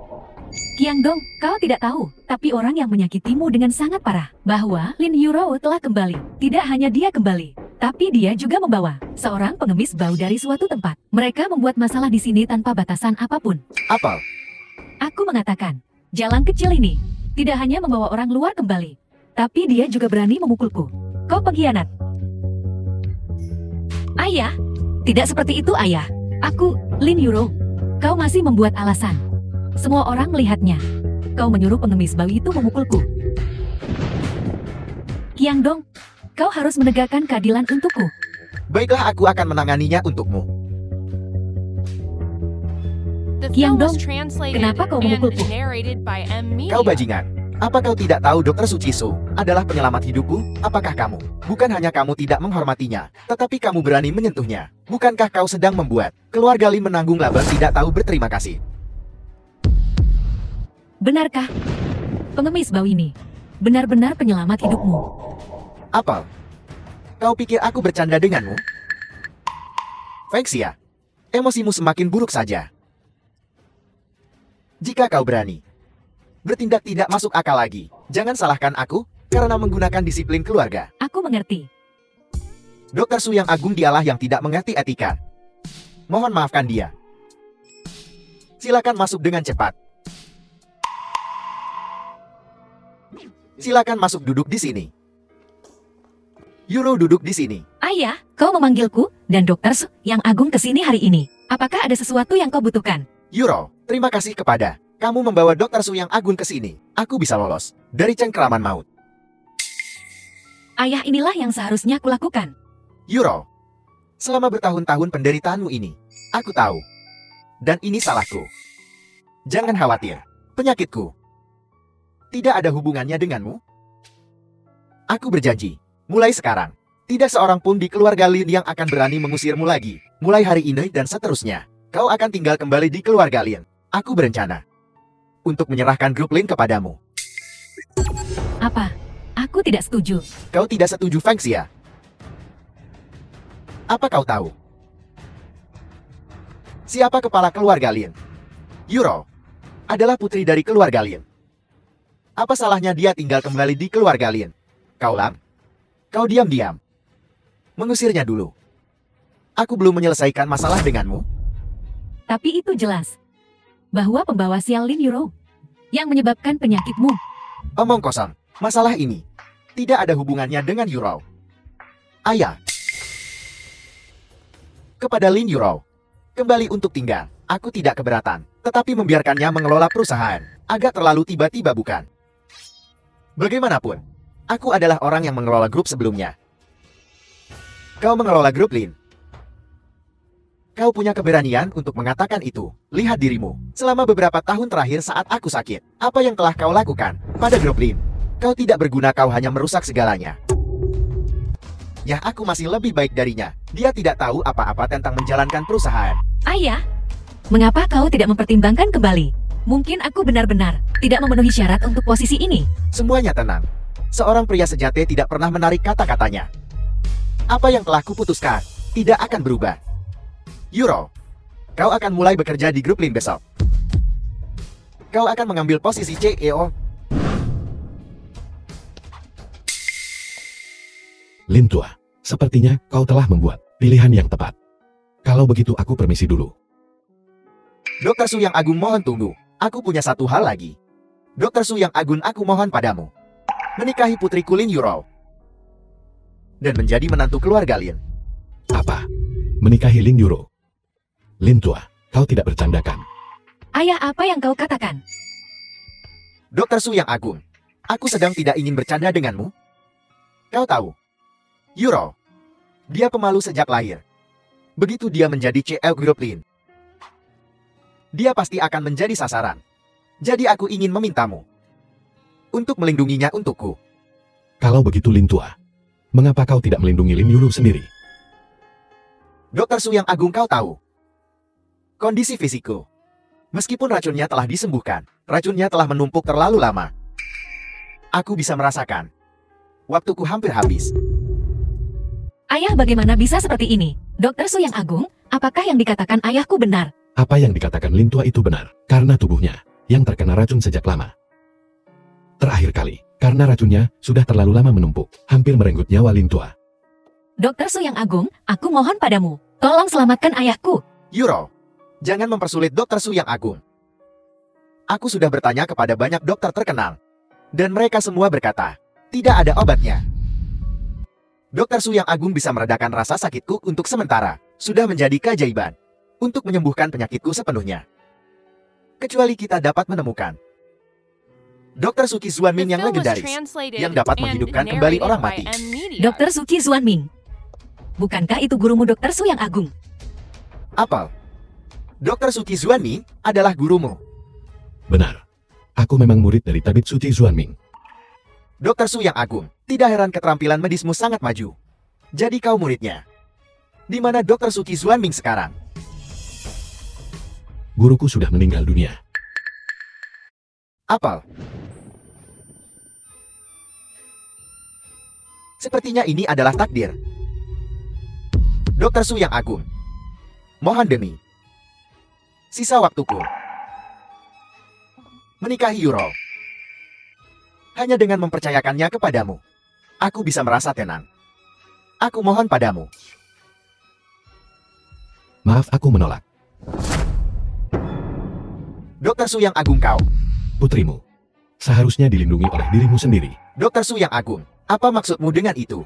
Qiangdong, kau tidak tahu, tapi orang yang menyakitimu dengan sangat parah, bahwa Lin Yurou telah kembali. Tidak hanya dia kembali, tapi dia juga membawa seorang pengemis bau dari suatu tempat. Mereka membuat masalah di sini tanpa batasan apapun. Apa? Aku mengatakan, jalang kecil ini tidak hanya membawa orang luar kembali, tapi dia juga berani memukulku. Kau pengkhianat. Ayah, tidak seperti itu ayah. Aku, Lin Yurou. Kau masih membuat alasan. Semua orang melihatnya. Kau menyuruh pengemis bau itu memukulku. Qiangdong, kau harus menegakkan keadilan untukku. Baiklah, aku akan menanganinya untukmu. The film was Qiangdong, translated kenapa kau and memukulku? narrated by M Media. Kau bajingan. Apa kau tidak tahu Dr. Suchiso adalah penyelamat hidupku? Apakah kamu? Bukan hanya kamu tidak menghormatinya, tetapi kamu berani menyentuhnya. Bukankah kau sedang membuat keluarga Lin menanggung laba tidak tahu berterima kasih? Benarkah? Pengemis bau ini benar-benar penyelamat hidupmu. Apa? Kau pikir aku bercanda denganmu? Fengxia, emosimu semakin buruk saja. Jika kau berani bertindak tidak masuk akal lagi, jangan salahkan aku karena menggunakan disiplin keluarga. Aku mengerti. Dr. Su yang agung dialah yang tidak mengerti etika. Mohon maafkan dia. Silakan masuk dengan cepat. Silakan masuk duduk di sini. Yuro duduk di sini. Ayah, kau memanggilku dan Dokter Su yang agung ke sini hari ini. Apakah ada sesuatu yang kau butuhkan? Yuro, terima kasih kepada kamu membawa Dr. Su yang agung ke sini. Aku bisa lolos dari cengkeraman maut. Ayah, inilah yang seharusnya kulakukan. Yuro, selama bertahun-tahun penderitaanmu ini, aku tahu. Dan ini salahku. Jangan khawatir, penyakitku tidak ada hubungannya denganmu. Aku berjanji, mulai sekarang, tidak seorang pun di keluarga Lin yang akan berani mengusirmu lagi. Mulai hari ini dan seterusnya, kau akan tinggal kembali di keluarga Lin. Aku berencana untuk menyerahkan grup Lin kepadamu. Apa? Aku tidak setuju. Kau tidak setuju, Fengxia? Apa kau tahu siapa kepala keluarga Lin? Yuro adalah putri dari keluarga Lin. Apa salahnya dia tinggal kembali di keluarga Lin? Kau Lam, kau diam-diam mengusirnya dulu. Aku belum menyelesaikan masalah denganmu. Tapi itu jelas bahwa pembawa sial Lin Yurou yang menyebabkan penyakitmu. Omong kosong. Masalah ini tidak ada hubungannya dengan Yuro. Ayah, kepada Lin Yurou kembali untuk tinggal. Aku tidak keberatan, tetapi membiarkannya mengelola perusahaan agak terlalu tiba-tiba, bukan? Bagaimanapun, aku adalah orang yang mengelola grup sebelumnya. Kau mengelola grup Lin. Kau punya keberanian untuk mengatakan itu. Lihat dirimu. Selama beberapa tahun terakhir saat aku sakit, apa yang telah kau lakukan pada grup Lin? Kau tidak berguna, kau hanya merusak segalanya. Ya, aku masih lebih baik darinya. Dia tidak tahu apa-apa tentang menjalankan perusahaan. Ayah, mengapa kau tidak mempertimbangkan kembali? Mungkin aku benar-benar tidak memenuhi syarat untuk posisi ini. Semuanya tenang. Seorang pria sejati tidak pernah menarik kata-katanya. Apa yang telah kuputuskan tidak akan berubah. Yuro, kau akan mulai bekerja di grup Lin besok. Kau akan mengambil posisi CEO. Lin tua, sepertinya kau telah membuat pilihan yang tepat. Kalau begitu aku permisi dulu. Dr. Su yang agung, mohon tunggu. Aku punya satu hal lagi. Dokter Su yang agung, aku mohon padamu. Menikahi putriku Lin Yuro. Dan menjadi menantu keluarga Lin. Apa? Menikahi Lin Yuro? Lin tua, kau tidak bercandakan. Ayah, apa yang kau katakan? Dokter Su yang agung, aku sedang tidak ingin bercanda denganmu. Kau tahu, Yuro, dia pemalu sejak lahir. Begitu dia menjadi CL Group Lin, dia pasti akan menjadi sasaran. Jadi aku ingin memintamu untuk melindunginya untukku. Kalau begitu Lin tua, mengapa kau tidak melindungi Lin Yuro sendiri? Dokter Su yang agung, kau tahu kondisi fisikku. Meskipun racunnya telah disembuhkan, racunnya telah menumpuk terlalu lama. Aku bisa merasakan waktuku hampir habis. Ayah, bagaimana bisa seperti ini? Dokter Su yang agung, apakah yang dikatakan ayahku benar? Apa yang dikatakan Lin tua itu benar, karena tubuhnya yang terkena racun sejak lama. Terakhir kali, karena racunnya sudah terlalu lama menumpuk, hampir merenggut nyawa Lin tua. Dokter Su yang agung, aku mohon padamu, tolong selamatkan ayahku. Yuro, jangan mempersulit Dokter Su yang agung. Aku sudah bertanya kepada banyak dokter terkenal, dan mereka semua berkata, tidak ada obatnya. Dokter Su yang agung bisa meredakan rasa sakitku untuk sementara, sudah menjadi keajaiban, untuk menyembuhkan penyakitku sepenuhnya. Kecuali kita dapat menemukan Dokter Suki Zuanming yang legendaris, yang dapat menghidupkan kembali orang mati. Dokter Suki Zuanming. Bukankah itu gurumu Dokter Su yang agung? Apel, Dokter Suki Zuanming adalah gurumu. Benar. Aku memang murid dari tabib suci Zuanming. Dokter Su yang agung, tidak heran keterampilan medismu sangat maju. Jadi kau muridnya. Di mana Dokter Suki Zuanming sekarang? Guruku sudah meninggal dunia. Apel, sepertinya ini adalah takdir. Dokter Su yang agung, mohon demi sisa waktuku menikahi Yuro. Hanya dengan mempercayakannya kepadamu, aku bisa merasa tenang. Aku mohon padamu. Maaf, aku menolak. Dokter Su yang agung, kau. Putrimu seharusnya dilindungi oleh dirimu sendiri. Dokter Su yang agung, apa maksudmu dengan itu?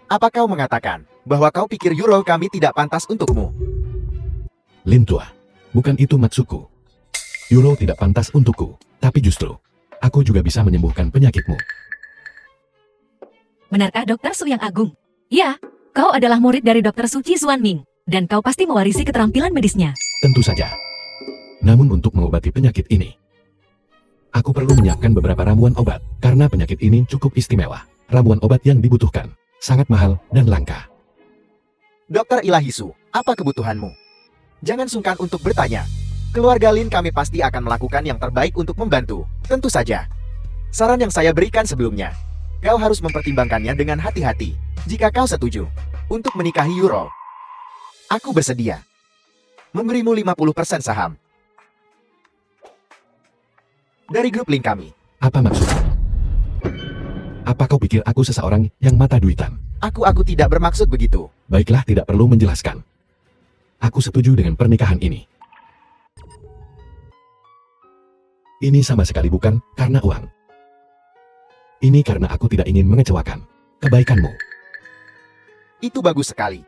Apa kau mengatakan bahwa kau pikir Yuro kami tidak pantas untukmu? Lin tua, bukan itu maksudku. Yuro tidak pantas untukku, tapi justru aku juga bisa menyembuhkan penyakitmu. Benarkah Dokter Su yang agung? Ya, kau adalah murid dari Dokter Suci Zuanming, dan kau pasti mewarisi keterampilan medisnya. Tentu saja. Namun untuk mengobati penyakit ini, aku perlu menyiapkan beberapa ramuan obat, karena penyakit ini cukup istimewa. Ramuan obat yang dibutuhkan sangat mahal dan langka. Dokter Ilahi Su, apa kebutuhanmu? Jangan sungkan untuk bertanya. Keluarga Lin kami pasti akan melakukan yang terbaik untuk membantu. Tentu saja. Saran yang saya berikan sebelumnya, kau harus mempertimbangkannya dengan hati-hati. Jika kau setuju untuk menikahi Yuro, aku bersedia memberimu 50% saham dari grup Lin kami. Apa maksudmu? Apa kau pikir aku seseorang yang mata duitan? Aku tidak bermaksud begitu. Baiklah, tidak perlu menjelaskan. Aku setuju dengan pernikahan ini. Ini sama sekali bukan karena uang. Ini karena aku tidak ingin mengecewakan kebaikanmu. Itu bagus sekali.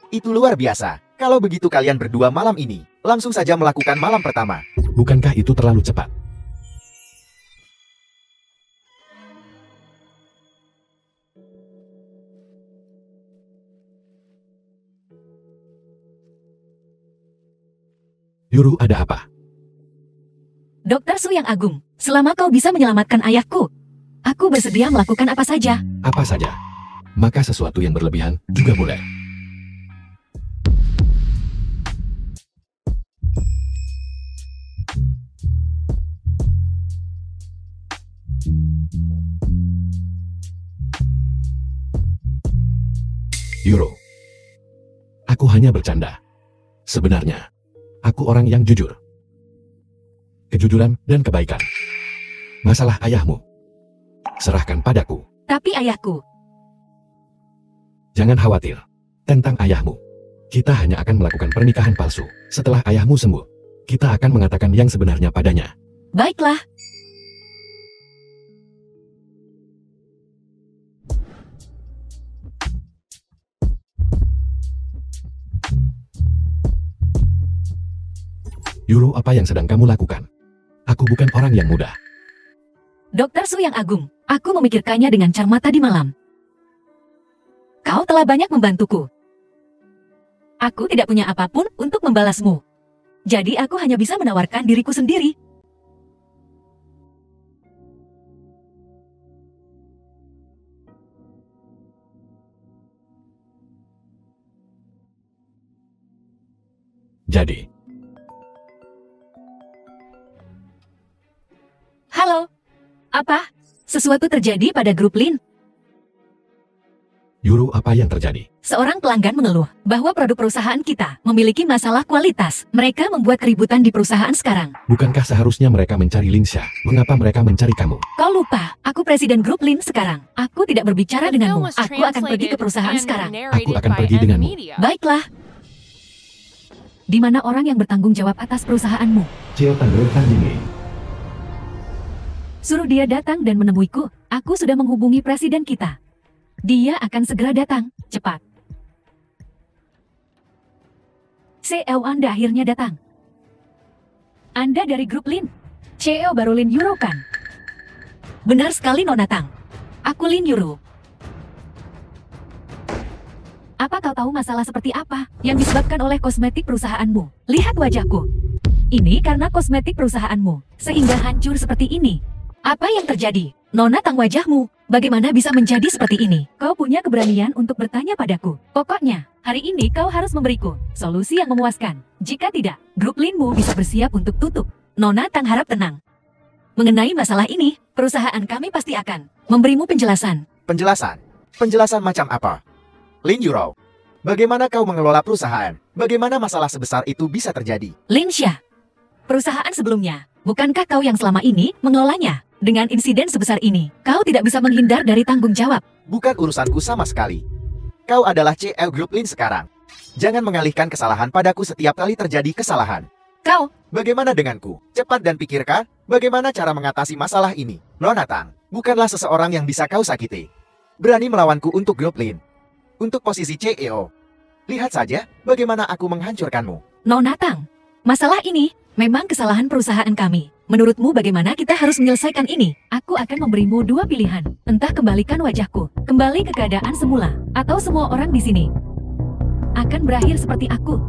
Itu luar biasa. Kalau begitu kalian berdua malam ini, langsung saja melakukan malam pertama. Bukankah itu terlalu cepat? Yuru, ada apa? Dokter Su yang agung, selama kau bisa menyelamatkan ayahku, aku bersedia melakukan apa saja. Apa saja? Maka sesuatu yang berlebihan juga boleh. Yuro, aku hanya bercanda. Sebenarnya, aku orang yang jujur. Kejujuran dan kebaikan. Masalah ayahmu, serahkan padaku. Tapi ayahku, Jangan khawatir tentang ayahmu. Kita hanya akan melakukan pernikahan palsu. Setelah ayahmu sembuh, kita akan mengatakan yang sebenarnya padanya. Baiklah. Yuro, apa yang sedang kamu lakukan? Aku bukan orang yang mudah. Dokter Su yang agung, aku memikirkannya dengan cermat tadi malam. Kau telah banyak membantuku. Aku tidak punya apapun untuk membalasmu. Jadi aku hanya bisa menawarkan diriku sendiri. Jadi, Halo. Apa? Sesuatu terjadi pada grup Lin? Yuro, apa yang terjadi? Seorang pelanggan mengeluh bahwa produk perusahaan kita memiliki masalah kualitas. Mereka membuat keributan di perusahaan sekarang. Bukankah seharusnya mereka mencari Linsha? Mengapa mereka mencari kamu? Kau lupa, aku presiden grup Lin sekarang. Aku tidak berbicara denganmu. Aku akan pergi ke perusahaan sekarang. Aku akan pergi denganmu. Baiklah. Di mana orang yang bertanggung jawab atas perusahaanmu? Cio Tanggutan ini. Suruh dia datang dan menemuiku. Aku sudah menghubungi presiden kita. Dia akan segera datang, cepat. CEO Anda akhirnya datang. Anda dari grup Lin. CEO baru Lin Yuro kan? Benar sekali Nona Tang. Aku Lin Yuro. Apa kau tahu masalah seperti apa yang disebabkan oleh kosmetik perusahaanmu? Lihat wajahku. Ini karena kosmetik perusahaanmu, sehingga hancur seperti ini. Apa yang terjadi? Nona Tang, wajahmu, bagaimana bisa menjadi seperti ini? Kau punya keberanian untuk bertanya padaku. Pokoknya, hari ini kau harus memberiku solusi yang memuaskan. Jika tidak, grup Linmu bisa bersiap untuk tutup. Nona Tang harap tenang. Mengenai masalah ini, perusahaan kami pasti akan memberimu penjelasan. Penjelasan? Penjelasan macam apa? Lin Yuro, bagaimana kau mengelola perusahaan? Bagaimana masalah sebesar itu bisa terjadi? Linsha, perusahaan sebelumnya, bukankah kau yang selama ini mengelolanya? Dengan insiden sebesar ini, kau tidak bisa menghindar dari tanggung jawab. Bukan urusanku sama sekali. Kau adalah CEO Grup Lin sekarang. Jangan mengalihkan kesalahan padaku setiap kali terjadi kesalahan. Kau, Bagaimana denganku? Cepat dan pikirkan, bagaimana cara mengatasi masalah ini. Nona Tang, bukanlah seseorang yang bisa kau sakiti. Berani melawanku untuk Grup Lin. Untuk posisi CEO. Lihat saja, bagaimana aku menghancurkanmu. Nona Tang, masalah ini memang kesalahan perusahaan kami. Menurutmu bagaimana kita harus menyelesaikan ini? Aku akan memberimu dua pilihan. Entah kembalikan wajahku, kembali ke keadaan semula, atau semua orang di sini akan berakhir seperti aku.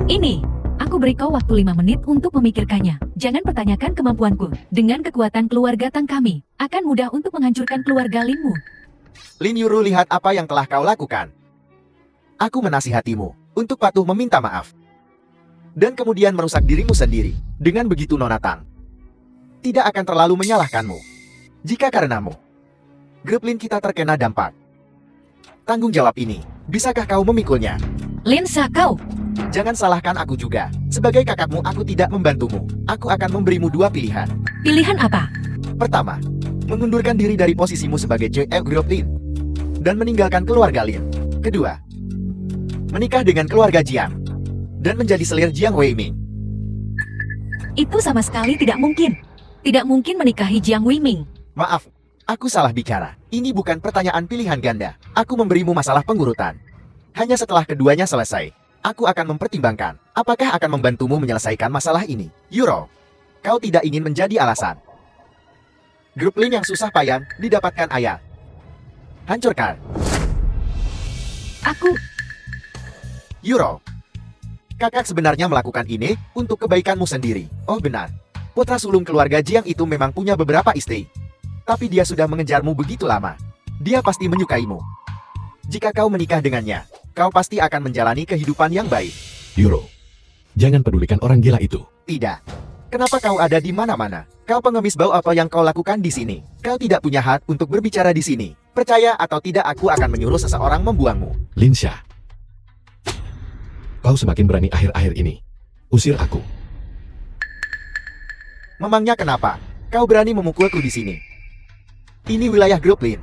Ini, aku beri kau waktu 5 menit untuk memikirkannya. Jangan pertanyakan kemampuanku. Dengan kekuatan keluarga Tang kami, akan mudah untuk menghancurkan keluarga Linmu. Lin Yuro, lihat apa yang telah kau lakukan. Aku menasihatimu untuk patuh meminta maaf. Dan kemudian merusak dirimu sendiri. Dengan begitu Nona Tang tidak akan terlalu menyalahkanmu. Jika karenamu grup Lin kita terkena dampak, tanggung jawab ini, bisakah kau memikulnya? Linsha, kau. Jangan salahkan aku juga. Sebagai kakakmu, aku tidak membantumu. Aku akan memberimu dua pilihan. Pilihan apa? Pertama, mengundurkan diri dari posisimu sebagai CEO Grup Lin dan meninggalkan keluarga Lin. Kedua, menikah dengan keluarga Jiang dan menjadi selir Jiang Weiming. Itu sama sekali tidak mungkin. Tidak mungkin menikahi Jiang Weiming. Maaf, aku salah bicara. Ini bukan pertanyaan pilihan ganda. Aku memberimu masalah pengurutan. Hanya setelah keduanya selesai, aku akan mempertimbangkan apakah akan membantumu menyelesaikan masalah ini. Yuro, kau tidak ingin menjadi alasan. Grup Lin yang susah payah didapatkan ayah. Hancurkan. Aku, Yuro, kakak sebenarnya melakukan ini untuk kebaikanmu sendiri. Oh benar, putra sulung keluarga Jiang itu memang punya beberapa istri. Tapi dia sudah mengejarmu begitu lama. Dia pasti menyukaimu. Jika kau menikah dengannya, kau pasti akan menjalani kehidupan yang baik. Yuro, jangan pedulikan orang gila itu. Tidak. Kenapa kau ada di mana-mana? Kau pengemis bau, apa yang kau lakukan di sini? Kau tidak punya hak untuk berbicara di sini. Percaya atau tidak, aku akan menyuruh seseorang membuangmu. Linsha, kau semakin berani akhir-akhir ini. Usir aku. Memangnya kenapa? Kau berani memukulku di sini? Ini wilayah Grup Lin.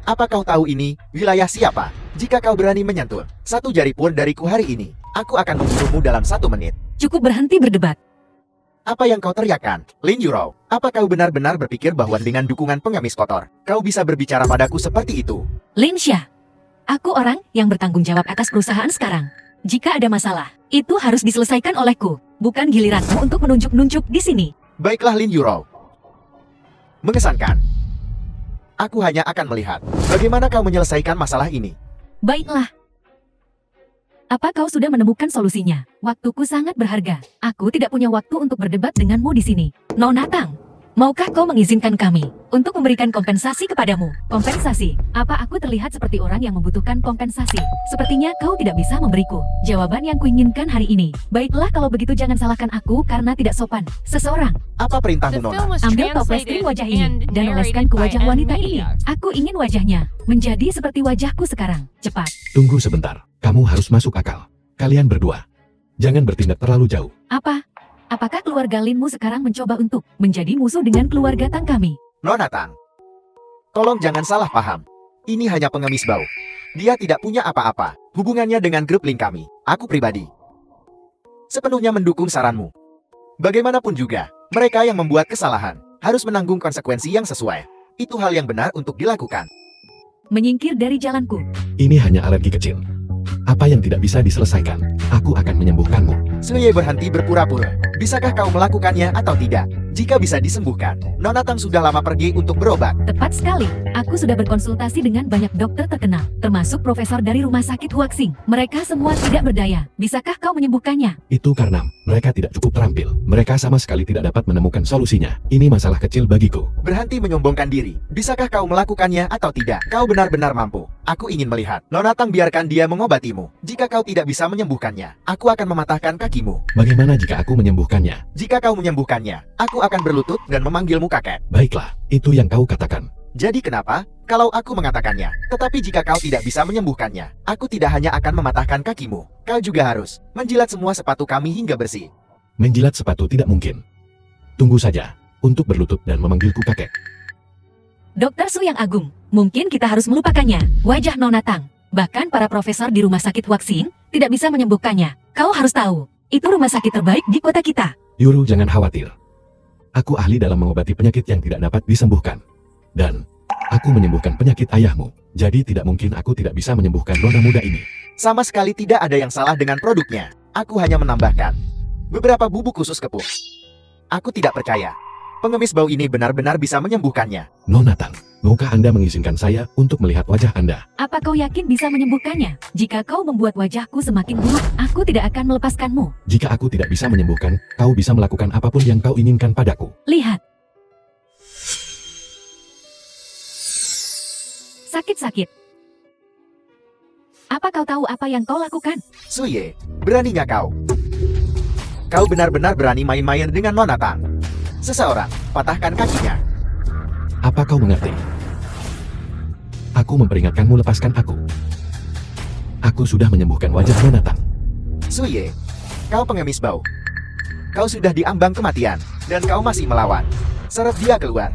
Apa kau tahu ini wilayah siapa? Jika kau berani menyentuh satu jari pun dariku hari ini, aku akan membunuhmu dalam 1 menit. cukup berhenti berdebat. Apa yang kau teriakkan? Lin Yuro, apa kau benar-benar berpikir bahwa dengan dukungan pengemis kotor, kau bisa berbicara padaku seperti itu? Lin Xia, aku orang yang bertanggung jawab atas perusahaan sekarang. Jika ada masalah, itu harus diselesaikan olehku, bukan giliranmu untuk menunjuk-nunjuk di sini. Baiklah Lin Yuro. Mengesankan. Aku hanya akan melihat bagaimana kau menyelesaikan masalah ini. Baiklah. Apa kau sudah menemukan solusinya? Waktuku sangat berharga. Aku tidak punya waktu untuk berdebat denganmu di sini. Nona Tang, maukah kau mengizinkan kami untuk memberikan kompensasi kepadamu? Kompensasi? Apa aku terlihat seperti orang yang membutuhkan kompensasi? Sepertinya kau tidak bisa memberiku jawaban yang kuinginkan hari ini. Baiklah kalau begitu jangan salahkan aku karena tidak sopan. Seseorang, Apa perintahmu, The Nona? film was ambil toples translated krim wajah and ini dan oleskan narrated ke by wajah M. wanita ini. Media. Aku ingin wajahnya menjadi seperti wajahku sekarang. Cepat. Tunggu sebentar, kamu harus masuk akal. Kalian berdua, jangan bertindak terlalu jauh. Apa? Apakah keluarga Linmu sekarang mencoba untuk menjadi musuh dengan keluarga Tang kami? Nona Tang. Tolong jangan salah paham. Ini hanya pengemis bau. Dia tidak punya apa-apa hubungannya dengan grup Lin kami. Aku pribadi sepenuhnya mendukung saranmu. Bagaimanapun juga, mereka yang membuat kesalahan harus menanggung konsekuensi yang sesuai. Itu hal yang benar untuk dilakukan. Menyingkir dari jalanku. Ini hanya alergi kecil. Apa yang tidak bisa diselesaikan, aku akan menyembuhkanmu. Suye berhenti berpura-pura. Bisakah kau melakukannya atau tidak? Jika bisa disembuhkan, Nona Tang sudah lama pergi untuk berobat. Tepat sekali. Aku sudah berkonsultasi dengan banyak dokter terkenal, termasuk profesor dari rumah sakit Huaxing. Mereka semua tidak berdaya. Bisakah kau menyembuhkannya? Itu karena mereka tidak cukup terampil. Mereka sama sekali tidak dapat menemukan solusinya. Ini masalah kecil bagiku. Berhenti menyombongkan diri. Bisakah kau melakukannya atau tidak? Kau benar-benar mampu. Aku ingin melihat. Nona Tang, biarkan dia mengobatimu. Jika kau tidak bisa menyembuhkannya, aku akan mematahkan kakimu. Bagaimana jika aku menyembuhkannya? Jika kau menyembuhkannya, aku akan berlutut dan memanggilmu kakek. Baiklah, itu yang kau katakan. Jadi kenapa? Kalau aku mengatakannya, tetapi jika kau tidak bisa menyembuhkannya, aku tidak hanya akan mematahkan kakimu. Kau juga harus menjilat semua sepatu kami hingga bersih. Menjilat sepatu tidak mungkin. Tunggu saja, untuk berlutut dan memanggilku kakek. Dokter Su yang agung, mungkin kita harus melupakannya. Wajah Nona Tang, bahkan para profesor di rumah sakit Huaxing tidak bisa menyembuhkannya. Kau harus tahu, itu rumah sakit terbaik di kota kita. Yuru, jangan khawatir. Aku ahli dalam mengobati penyakit yang tidak dapat disembuhkan. Dan aku menyembuhkan penyakit ayahmu. Jadi tidak mungkin aku tidak bisa menyembuhkan nona muda ini. Sama sekali tidak ada yang salah dengan produknya. Aku hanya menambahkan beberapa bubuk khusus kepuk. Aku tidak percaya pengemis bau ini benar-benar bisa menyembuhkannya. Nona Tang, maukah Anda mengizinkan saya untuk melihat wajah Anda? Apa kau yakin bisa menyembuhkannya? Jika kau membuat wajahku semakin buruk, aku tidak akan melepaskanmu. Jika aku tidak bisa menyembuhkan, kau bisa melakukan apapun yang kau inginkan padaku. Lihat. Sakit-sakit. Apa kau tahu apa yang kau lakukan? Suye, beraninya kau? Kau benar-benar berani main-main dengan Nona Tang. Seseorang patahkan kakinya. Apa kau mengerti? Aku memperingatkanmu, lepaskan aku. Aku sudah menyembuhkan wajah Nona Tang. Suye, kau pengemis bau. Kau sudah diambang kematian, dan kau masih melawan. Seret dia keluar.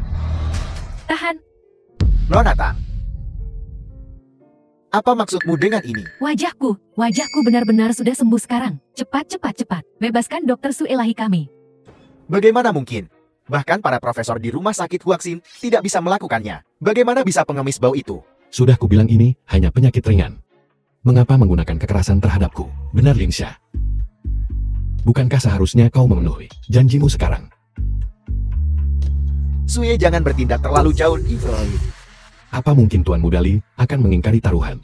Tahan. Nona Tang. Apa maksudmu dengan ini? Wajahku benar-benar sudah sembuh sekarang. Cepat, cepat, cepat. Bebaskan Dokter Su Elahi kami. Bagaimana mungkin? Bahkan para profesor di rumah sakit Huaxin tidak bisa melakukannya. Bagaimana bisa pengemis bau itu? Sudah kubilang ini hanya penyakit ringan. Mengapa menggunakan kekerasan terhadapku? Benar, Lin Xia. Bukankah seharusnya kau memenuhi janjimu sekarang? Suye, jangan bertindak terlalu jauh, Ivroy. Apa mungkin Tuan Mudali akan mengingkari taruhan?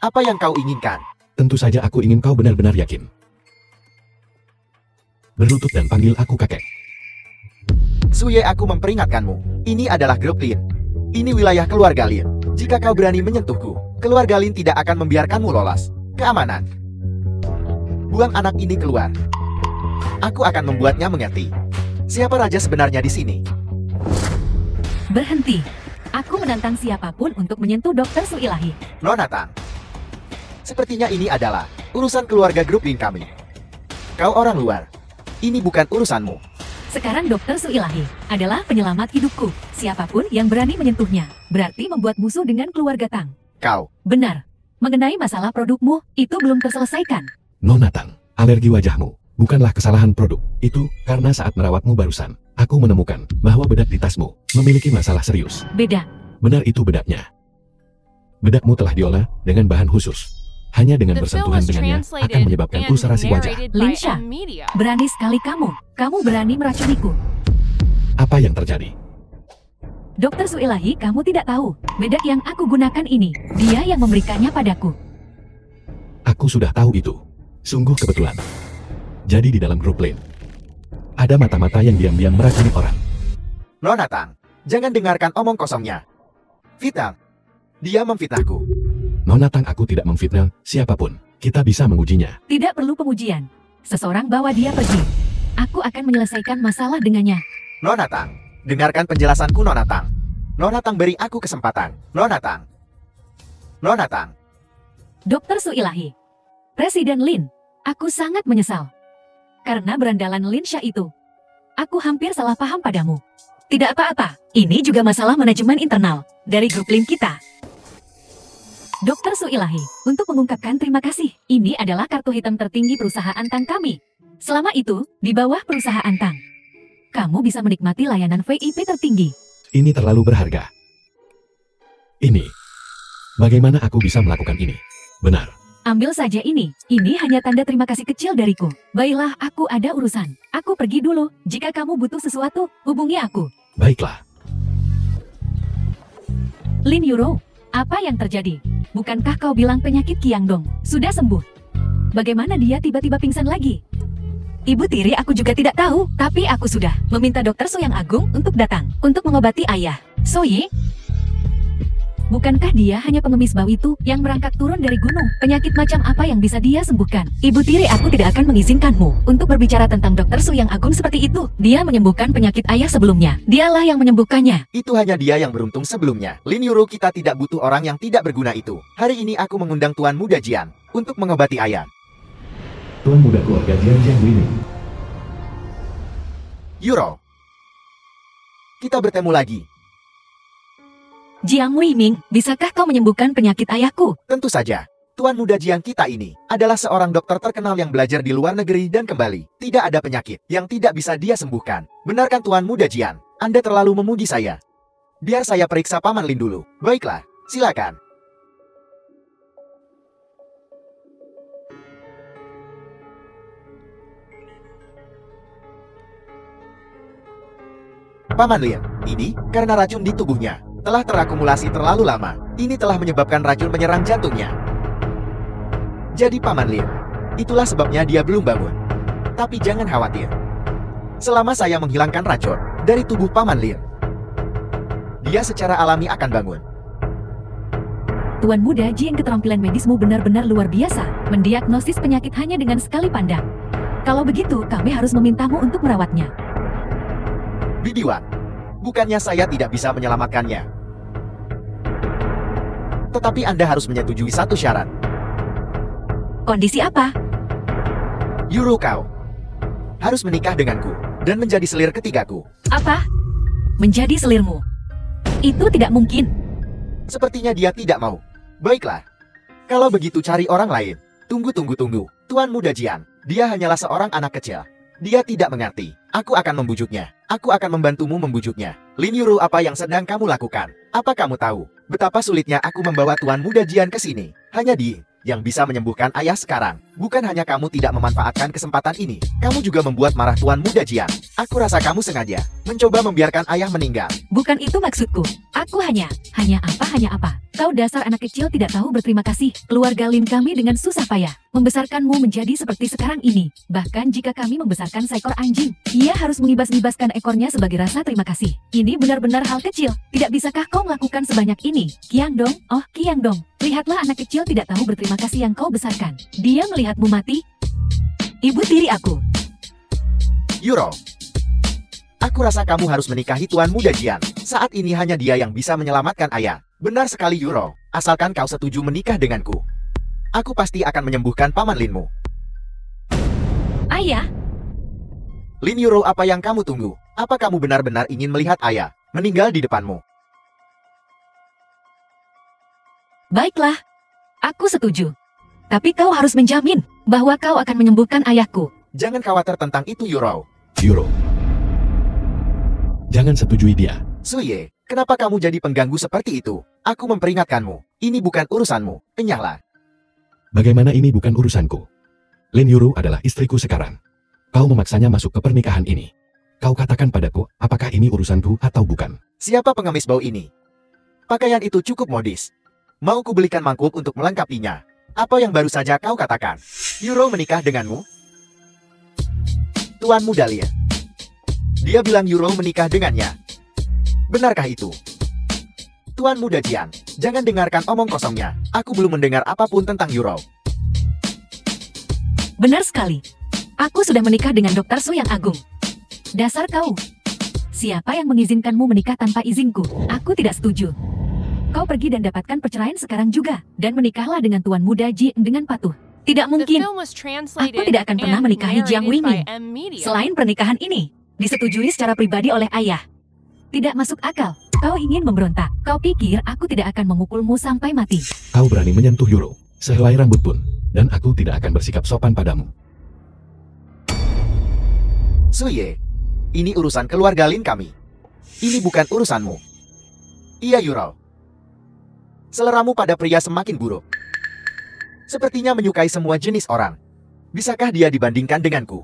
Apa yang kau inginkan? Tentu saja aku ingin kau benar-benar yakin. Berlutut dan panggil aku kakek. Suye, aku memperingatkanmu. Ini adalah grup Lin. Ini wilayah keluarga Lin. Jika kau berani menyentuhku, keluarga Lin tidak akan membiarkanmu lolos. Keamanan. Buang anak ini keluar. Aku akan membuatnya mengerti. Siapa raja sebenarnya di sini? Berhenti. Aku menantang siapapun untuk menyentuh Dokter Su Elahi. Nona Tang. Sepertinya ini adalah urusan keluarga grup Lin kami. Kau orang luar. Ini bukan urusanmu. Sekarang Dokter Su Elahi adalah penyelamat hidupku. Siapapun yang berani menyentuhnya, berarti membuat musuh dengan keluarga Tang. Kau. Benar. Mengenai masalah produkmu, itu belum terselesaikan. Nona Tang, alergi wajahmu. Bukanlah kesalahan produk. Itu karena saat merawatmu barusan, aku menemukan bahwa bedak di tasmu memiliki masalah serius. Beda. Benar itu bedaknya. Bedakmu telah diolah dengan bahan khusus. Hanya dengan The film bersentuhan was dengannya akan translated menyebabkan and ulcerasi wajah. narrated by Linsha. M Media. Berani sekali kamu. Kamu berani meracuniku. Apa yang terjadi? Dokter Suilahi, kamu tidak tahu. Bedak yang aku gunakan ini, dia yang memberikannya padaku. Aku sudah tahu itu. Sungguh kebetulan. Jadi di dalam grup lain, ada mata-mata yang diam-diam meracuni orang. Nona Tang, jangan dengarkan omong kosongnya. Fitnah. Dia memfitnahku. Nona Tang, aku tidak memfitnah siapapun. Kita bisa mengujinya. Tidak perlu pengujian. Seseorang bawa dia pergi. Aku akan menyelesaikan masalah dengannya. Nona Tang, dengarkan penjelasanku Nona Tang. Nona Tang, beri aku kesempatan. Nona Tang. Nona Tang. Dokter Suilahi. Presiden Lin, aku sangat menyesal. Karena berandalan Linsha itu. Aku hampir salah paham padamu. Tidak apa-apa, ini juga masalah manajemen internal dari grup Lin kita. Dokter Suilahi, untuk mengungkapkan terima kasih, ini adalah kartu hitam tertinggi perusahaan Tang kami. Selama itu, di bawah perusahaan Tang, kamu bisa menikmati layanan VIP tertinggi. Ini terlalu berharga. Ini. Bagaimana aku bisa melakukan ini? Benar. Ambil saja ini hanya tanda terima kasih kecil dariku. Baiklah, aku ada urusan. Aku pergi dulu, jika kamu butuh sesuatu, hubungi aku. Baiklah. Lin Yuro, apa yang terjadi? Bukankah kau bilang penyakit Qiangdong sudah sembuh? Bagaimana dia tiba-tiba pingsan lagi? Ibu tiri aku juga tidak tahu, tapi aku sudah meminta dokter Su Yang Agung untuk datang, untuk mengobati ayah. Soye? Bukankah dia hanya pengemis bau itu yang merangkak turun dari gunung? Penyakit macam apa yang bisa dia sembuhkan? Ibu tiri aku tidak akan mengizinkanmu untuk berbicara tentang dokter Su Yang Agung seperti itu. Dia menyembuhkan penyakit ayah sebelumnya. Dialah yang menyembuhkannya. Itu hanya dia yang beruntung sebelumnya. Lin Yuro, kita tidak butuh orang yang tidak berguna itu. Hari ini aku mengundang Tuan Muda Jian untuk mengobati ayah. Tuan muda keluarga Jian Jiang Wini. Yuro. Kita bertemu lagi. Jiang Wiming, bisakah kau menyembuhkan penyakit ayahku? Tentu saja. Tuan Muda Jian kita ini adalah seorang dokter terkenal yang belajar di luar negeri dan kembali. Tidak ada penyakit yang tidak bisa dia sembuhkan. Benarkan Tuan Muda Jian? Anda terlalu memuji saya. Biar saya periksa Paman Lin dulu. Baiklah, silakan. Paman Lin, ini karena racun di tubuhnya telah terakumulasi terlalu lama. Ini telah menyebabkan racun menyerang jantungnya. Jadi Paman Lin, itulah sebabnya dia belum bangun. Tapi jangan khawatir. Selama saya menghilangkan racun dari tubuh Paman Lin, dia secara alami akan bangun. Tuan Muda Jiang, keterampilan medismu benar-benar luar biasa. Mendiagnosis penyakit hanya dengan sekali pandang. Kalau begitu, kami harus memintamu untuk merawatnya. Bidiwan, bukannya saya tidak bisa menyelamatkannya. Tetapi Anda harus menyetujui satu syarat. Kondisi apa? Yuro, kau harus menikah denganku dan menjadi selir ketigaku. Apa? Menjadi selirmu? Itu tidak mungkin. Sepertinya dia tidak mau. Baiklah. Kalau begitu cari orang lain. Tunggu. Tuan Muda Jian, dia hanyalah seorang anak kecil. Dia tidak mengerti. Aku akan membujuknya. Aku akan membantumu membujuknya. Lin Yuro, apa yang sedang kamu lakukan? Apa kamu tahu betapa sulitnya aku membawa Tuan Muda Jian ke sini? Hanya dia yang bisa menyembuhkan ayah sekarang. Bukan hanya kamu tidak memanfaatkan kesempatan ini, kamu juga membuat marah Tuan Muda Jian. Aku rasa kamu sengaja mencoba membiarkan ayah meninggal. Bukan itu maksudku. Aku hanya apa? Kau dasar anak kecil tidak tahu berterima kasih. Keluarga Lin kami dengan susah payah membesarkanmu menjadi seperti sekarang ini. Bahkan jika kami membesarkan seekor anjing, ia harus mengibas-ngibaskan ekornya sebagai rasa terima kasih. Ini benar-benar hal kecil. Tidak bisakah kau melakukan sebanyak ini? Qiangdong, oh Qiangdong, lihatlah anak kecil tidak tahu berterima kasih yang kau besarkan. Dia melihatmu mati. Ibu tiri aku. Yuro, aku rasa kamu harus menikahi Tuan Muda Jian. Saat ini hanya dia yang bisa menyelamatkan ayah. Benar sekali Yuro, asalkan kau setuju menikah denganku. Aku pasti akan menyembuhkan Paman Linmu. Ayah? Lin Yuro, apa yang kamu tunggu? Apa kamu benar-benar ingin melihat ayah meninggal di depanmu? Baiklah, aku setuju. Tapi kau harus menjamin bahwa kau akan menyembuhkan ayahku. Jangan khawatir tentang itu, Yuro. Yuro. Jangan setujui dia. Suye, kenapa kamu jadi pengganggu seperti itu? Aku memperingatkanmu. Ini bukan urusanmu. Enyahlah. Bagaimana ini bukan urusanku? Lin Yuro adalah istriku sekarang. Kau memaksanya masuk ke pernikahan ini. Kau katakan padaku, apakah ini urusanku atau bukan? Siapa pengemis bau ini? Pakaian itu cukup modis. Mau kubelikan mangkuk untuk melengkapinya. Apa yang baru saja kau katakan? Yuro menikah denganmu? Tuan Muda Lin. Dia bilang Yuro menikah dengannya. Benarkah itu? Tuan Muda Jian, jangan dengarkan omong kosongnya. Aku belum mendengar apapun tentang Yuro. Benar sekali. Aku sudah menikah dengan Dr. Su yang agung. Dasar kau. Siapa yang mengizinkanmu menikah tanpa izinku? Aku tidak setuju. Kau pergi dan dapatkan perceraian sekarang juga. Dan menikahlah dengan Tuan Muda Ji dengan patuh. Tidak mungkin. Aku tidak akan pernah menikahi Jiang Wingming. Selain pernikahan ini, disetujui secara pribadi oleh ayah. Tidak masuk akal. Kau ingin memberontak. Kau pikir aku tidak akan memukulmu sampai mati. Kau berani menyentuh Yuro, sehelai rambut pun, dan aku tidak akan bersikap sopan padamu. Suye, ini urusan keluarga Lin kami. Ini bukan urusanmu. Iya, Yuro. Seleramu pada pria semakin buruk. Sepertinya menyukai semua jenis orang. Bisakah dia dibandingkan denganku?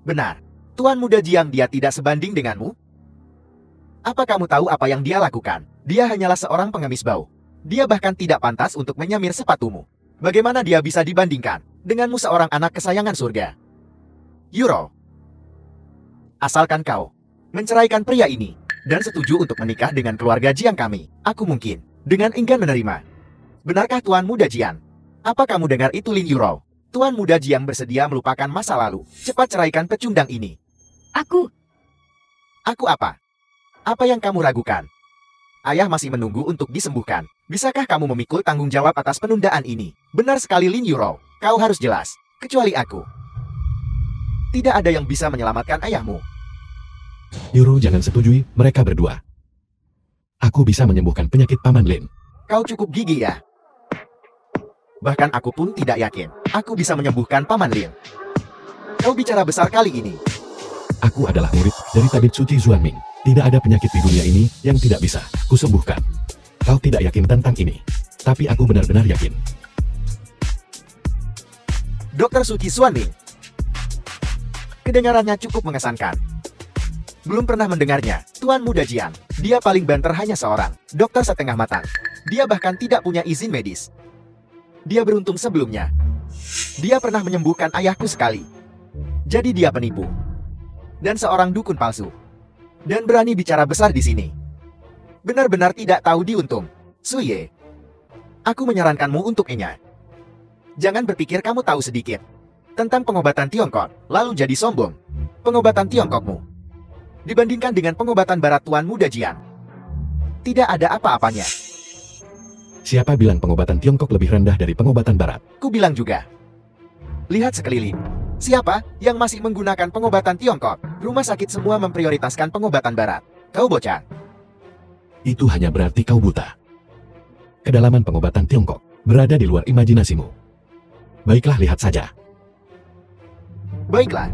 Benar. Tuan Muda Jiang, dia tidak sebanding denganmu? Apa kamu tahu apa yang dia lakukan? Dia hanyalah seorang pengemis bau. Dia bahkan tidak pantas untuk menyamir sepatumu. Bagaimana dia bisa dibandingkan denganmu, seorang anak kesayangan surga? Yuro, asalkan kau menceraikan pria ini dan setuju untuk menikah dengan keluarga Jiang kami, aku mungkin dengan enggan menerima. Benarkah Tuan Muda Jiang? Apa kamu dengar itu, Lin Yuro? Tuan Muda Jiang bersedia melupakan masa lalu. Cepat ceraikan pecundang ini. Aku apa? Apa yang kamu ragukan? Ayah masih menunggu untuk disembuhkan. Bisakah kamu memikul tanggung jawab atas penundaan ini? Benar sekali, Lin Yuro. Kau harus jelas. Kecuali aku. Tidak ada yang bisa menyelamatkan ayahmu. Yuro, jangan setujui mereka berdua. Aku bisa menyembuhkan penyakit Paman Lin. Kau cukup gigi ya? Bahkan aku pun tidak yakin aku bisa menyembuhkan Paman Lin. Kau bicara besar kali ini. Aku adalah murid dari tabib suci Zuanming. Tidak ada penyakit di dunia ini yang tidak bisa kusembuhkan. Kau tidak yakin tentang ini, tapi aku benar-benar yakin. Dokter Suci Zuanming. Kedengarannya cukup mengesankan. Belum pernah mendengarnya, Tuan Muda Jian. Dia paling banter hanya seorang, dokter setengah matang. Dia bahkan tidak punya izin medis. Dia beruntung sebelumnya. Dia pernah menyembuhkan ayahku sekali. Jadi dia penipu. Dan seorang dukun palsu. Dan berani bicara besar di sini. Benar-benar tidak tahu diuntung. Suye, aku menyarankanmu untuk Enya. Jangan berpikir kamu tahu sedikit tentang pengobatan Tiongkok, lalu jadi sombong. Pengobatan Tiongkokmu dibandingkan dengan pengobatan barat Tuan Muda Jian, tidak ada apa-apanya. Siapa bilang pengobatan Tiongkok lebih rendah dari pengobatan barat? Ku bilang juga. Lihat sekeliling. Siapa yang masih menggunakan pengobatan Tiongkok? Rumah sakit semua memprioritaskan pengobatan barat. Kau bocah. Itu hanya berarti kau buta. Kedalaman pengobatan Tiongkok berada di luar imajinasimu. Baiklah, lihat saja. Baiklah.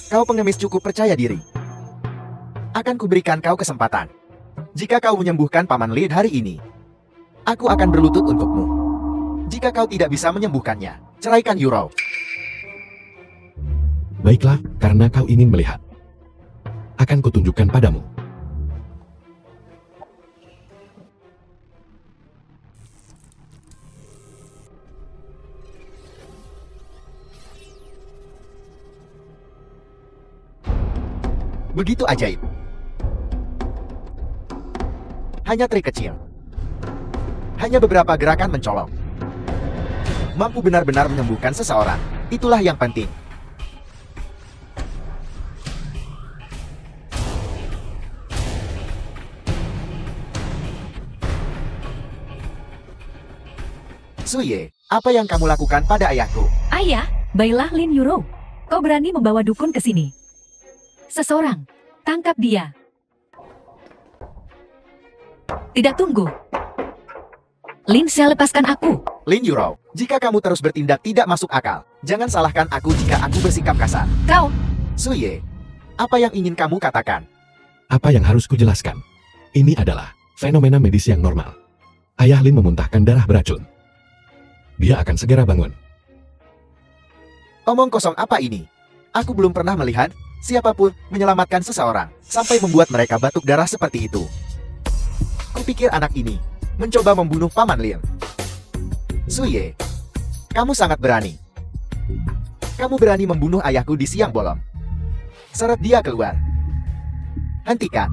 Kau pengemis cukup percaya diri. Akan kuberikan kau kesempatan. Jika kau menyembuhkan Paman Lin hari ini, aku akan berlutut untukmu. Jika kau tidak bisa menyembuhkannya, ceraikan Yuro. Baiklah, karena kau ingin melihat. Akan kutunjukkan padamu. Begitu ajaib. Hanya trik kecil. Hanya beberapa gerakan mencolok. Mampu benar-benar menyembuhkan seseorang. Itulah yang penting. Suye, apa yang kamu lakukan pada ayahku? Ayah, baiklah Lin Yuro. Kau berani membawa dukun ke sini. Seseorang, tangkap dia. Tidak tunggu. Lin Xia, lepaskan aku. Lin Yuro, jika kamu terus bertindak tidak masuk akal, jangan salahkan aku jika aku bersikap kasar. Kau, Suye, apa yang ingin kamu katakan? Apa yang harus kujelaskan? Ini adalah fenomena medis yang normal. Ayah Lin memuntahkan darah beracun. Dia akan segera bangun. Omong kosong apa ini? Aku belum pernah melihat siapapun menyelamatkan seseorang sampai membuat mereka batuk darah seperti itu. Kupikir anak ini mencoba membunuh Paman Lin. Suye, kamu sangat berani. Kamu berani membunuh ayahku di siang bolong. Seret dia keluar. Hentikan.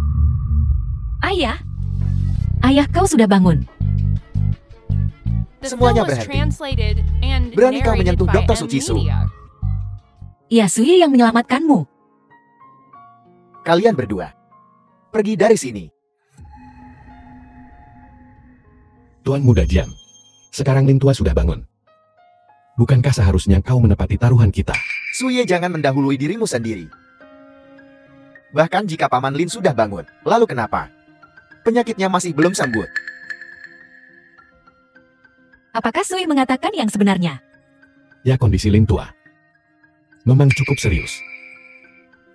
ayah. Ayah kau sudah bangun. The Semuanya film was berhenti. translated and Berani kau narrated menyentuh by Dr. M. Sucisu. Media. Ya Suye yang menyelamatkanmu. Kalian berdua, pergi dari sini. Tuan Muda Jian. Sekarang Lin Tua sudah bangun. Bukankah seharusnya kau menepati taruhan kita? Suye, jangan mendahului dirimu sendiri. Bahkan jika Paman Lin sudah bangun, lalu kenapa? Penyakitnya masih belum sembuh. Apakah Suye mengatakan yang sebenarnya? Ya, kondisi Lin Tua memang cukup serius.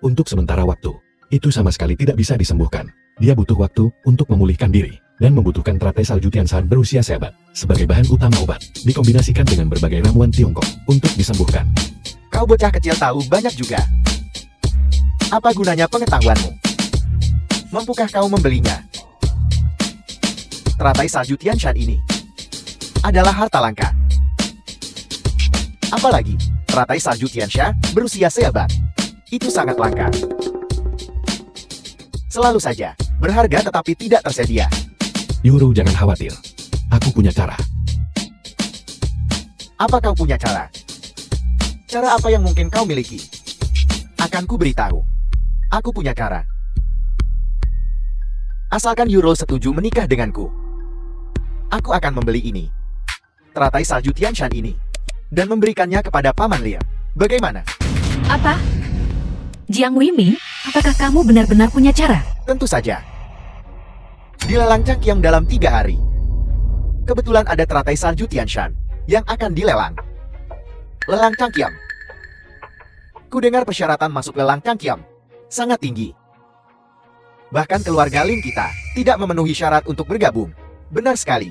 Untuk sementara waktu, itu sama sekali tidak bisa disembuhkan. Dia butuh waktu untuk memulihkan diri, dan membutuhkan teratai salju Tianshan berusia seabad sebagai bahan utama obat, dikombinasikan dengan berbagai ramuan Tiongkok untuk disembuhkan. Kau bocah kecil tahu banyak juga. Apa gunanya pengetahuanmu? Mampukah kau membelinya? Teratai salju Tianshan ini adalah harta langka. Apalagi, teratai salju Tianshan berusia seabad. Itu sangat langka. Selalu saja, berharga tetapi tidak tersedia. Yuru, jangan khawatir. Aku punya cara. Apa kau punya cara? Cara apa yang mungkin kau miliki? Akan ku beritahu. Aku punya cara. Asalkan Yuro setuju menikah denganku, aku akan membeli ini, teratai salju Tianshan ini, dan memberikannya kepada Paman Lia. Bagaimana? Apa? Jiang Wimi, apakah kamu benar-benar punya cara? Tentu saja. Dilelang Cangkiang dalam 3 hari. Kebetulan ada teratai salju Tianshan yang akan dilelang. Lelang Cangkiang. Ku dengar persyaratan masuk lelang Cangkiang sangat tinggi. Bahkan keluarga Lin kita tidak memenuhi syarat untuk bergabung. Benar sekali.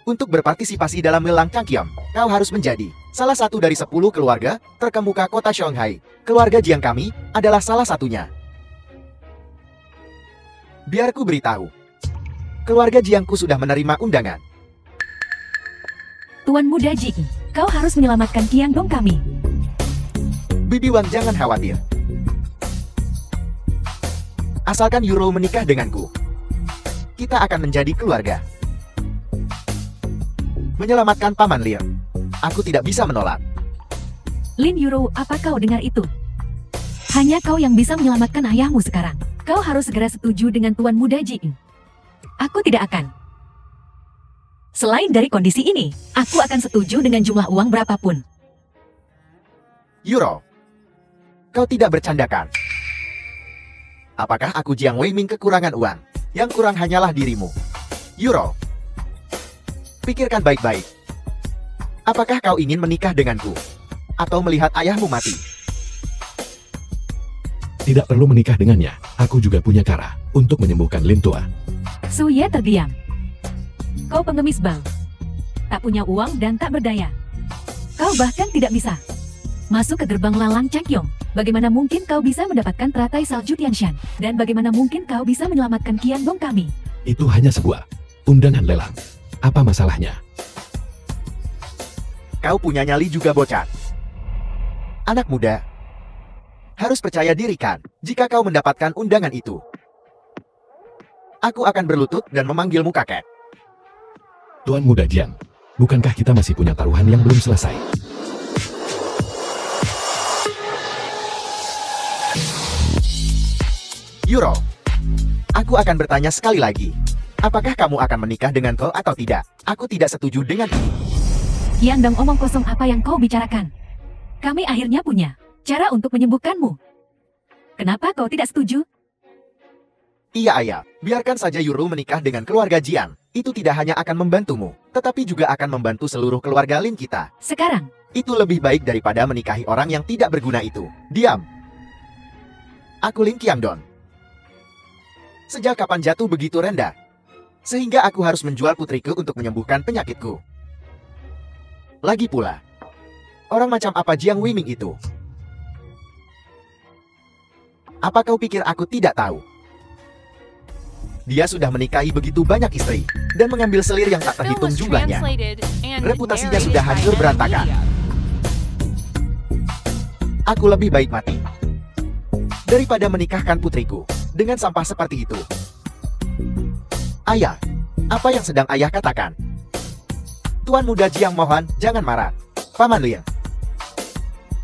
Untuk berpartisipasi dalam lelang Cangkiang, kau harus menjadi salah satu dari 10 keluarga terkemuka kota Shanghai. Keluarga Jiang kami adalah salah satunya. Biar ku beritahu. Keluarga Jiangku sudah menerima undangan. Tuan Muda Jing, kau harus menyelamatkan Qiangdong kami. Bibi Wang, jangan khawatir. Asalkan Yuro menikah denganku, kita akan menjadi keluarga. Menyelamatkan Paman Lia, aku tidak bisa menolak. Lin Yuro, apa kau dengar itu? Hanya kau yang bisa menyelamatkan ayahmu sekarang. Kau harus segera setuju dengan Tuan Muda Jing. Aku tidak akan. Selain dari kondisi ini, aku akan setuju dengan jumlah uang berapapun. Yuro, kau tidak bercandakan. Apakah aku Jiang Weiming kekurangan uang? Yang kurang hanyalah dirimu. Yuro, pikirkan baik-baik. Apakah kau ingin menikah denganku? Atau melihat ayahmu mati? Tidak perlu menikah dengannya. Aku juga punya cara untuk menyembuhkan Lin Tua. Suye terdiam. Kau pengemis bal. Tak punya uang dan tak berdaya. Kau bahkan tidak bisa masuk ke gerbang lelang Cangkiong. Bagaimana mungkin kau bisa mendapatkan teratai salju Tianshan? Dan bagaimana mungkin kau bisa menyelamatkan Qiangdong kami? Itu hanya sebuah undangan lelang. Apa masalahnya? Kau punya nyali juga, bocah. Anak muda, harus percaya diri kan jika kau mendapatkan undangan itu. Aku akan berlutut dan memanggilmu kakek. Tuan Muda Jian, bukankah kita masih punya taruhan yang belum selesai? Yuro, aku akan bertanya sekali lagi. Apakah kamu akan menikah denganku atau tidak? Aku tidak setuju dengan ini. Qiangdong, omong kosong apa yang kau bicarakan? Kami akhirnya punya cara untuk menyembuhkanmu. Kenapa kau tidak setuju? Iya ayah, biarkan saja Yuro menikah dengan keluarga Jiang. Itu tidak hanya akan membantumu, tetapi juga akan membantu seluruh keluarga Lin kita. Sekarang, Itu lebih baik daripada menikahi orang yang tidak berguna itu. Diam. Aku Lin Qiangdong. Sejak kapan jatuh begitu rendah? Sehingga aku harus menjual putriku untuk menyembuhkan penyakitku. Lagi pula, orang macam apa Jiang Weiming itu? Apa kau pikir aku tidak tahu? Dia sudah menikahi begitu banyak istri dan mengambil selir yang tak Film terhitung was jumlahnya. translated and Reputasinya narrated sudah by hancur M berantakan. Media. Aku lebih baik mati daripada menikahkan putriku dengan sampah seperti itu. Ayah, apa yang sedang ayah katakan? Tuan muda Jiang, mohon jangan marah. Paman Lin,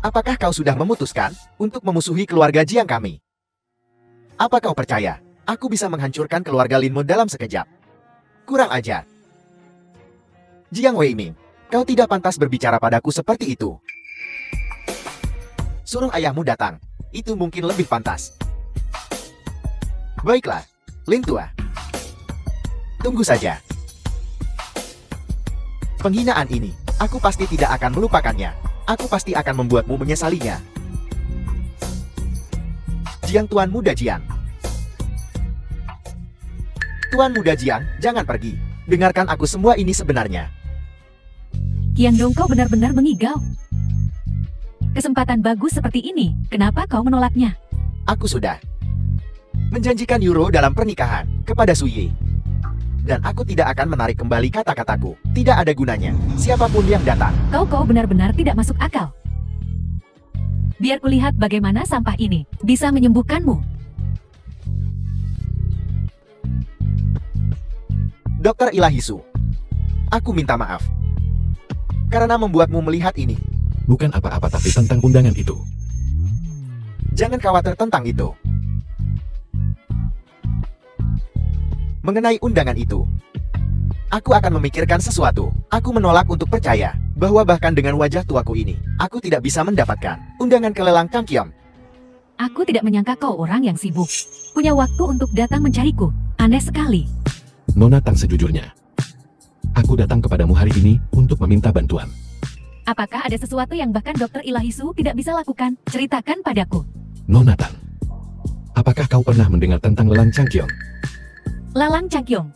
apakah kau sudah memutuskan untuk memusuhi keluarga Jiang kami? Apa kau percaya aku bisa menghancurkan keluarga Linmu dalam sekejap? Kurang ajar. Jiang Weiming, kau tidak pantas berbicara padaku seperti itu. Suruh ayahmu datang. Itu mungkin lebih pantas. Baiklah, Lin tua. Tunggu saja. Penghinaan ini, aku pasti tidak akan melupakannya. Aku pasti akan membuatmu menyesalinya. Jiang, Tuan muda Jiang. Tuan muda Jiang, jangan pergi. Dengarkan aku semua ini sebenarnya. Qiangdong, kau benar-benar mengigau. Kesempatan bagus seperti ini, kenapa kau menolaknya? Aku sudah menjanjikan Yuro dalam pernikahan kepada Suyi. Dan aku tidak akan menarik kembali kata-kataku. Tidak ada gunanya, siapapun yang datang. Kau benar-benar tidak masuk akal. Biar kulihat bagaimana sampah ini bisa menyembuhkanmu. Dokter Ilahisu, aku minta maaf karena membuatmu melihat ini. Bukan apa-apa tapi tentang undangan itu. Jangan khawatir tentang itu. Mengenai undangan itu, aku akan memikirkan sesuatu. Aku menolak untuk percaya bahwa bahkan dengan wajah tuaku ini, aku tidak bisa mendapatkan undangan ke lelang Kangkyong. Aku tidak menyangka kau orang yang sibuk. Punya waktu untuk datang mencariku. Aneh sekali. Nona Tang, sejujurnya, aku datang kepadamu hari ini untuk meminta bantuan. Apakah ada sesuatu yang bahkan Dokter Ilahisu tidak bisa lakukan? Ceritakan padaku. Nona Tang, apakah kau pernah mendengar tentang lelang Changkyong? Lalang Changkyong.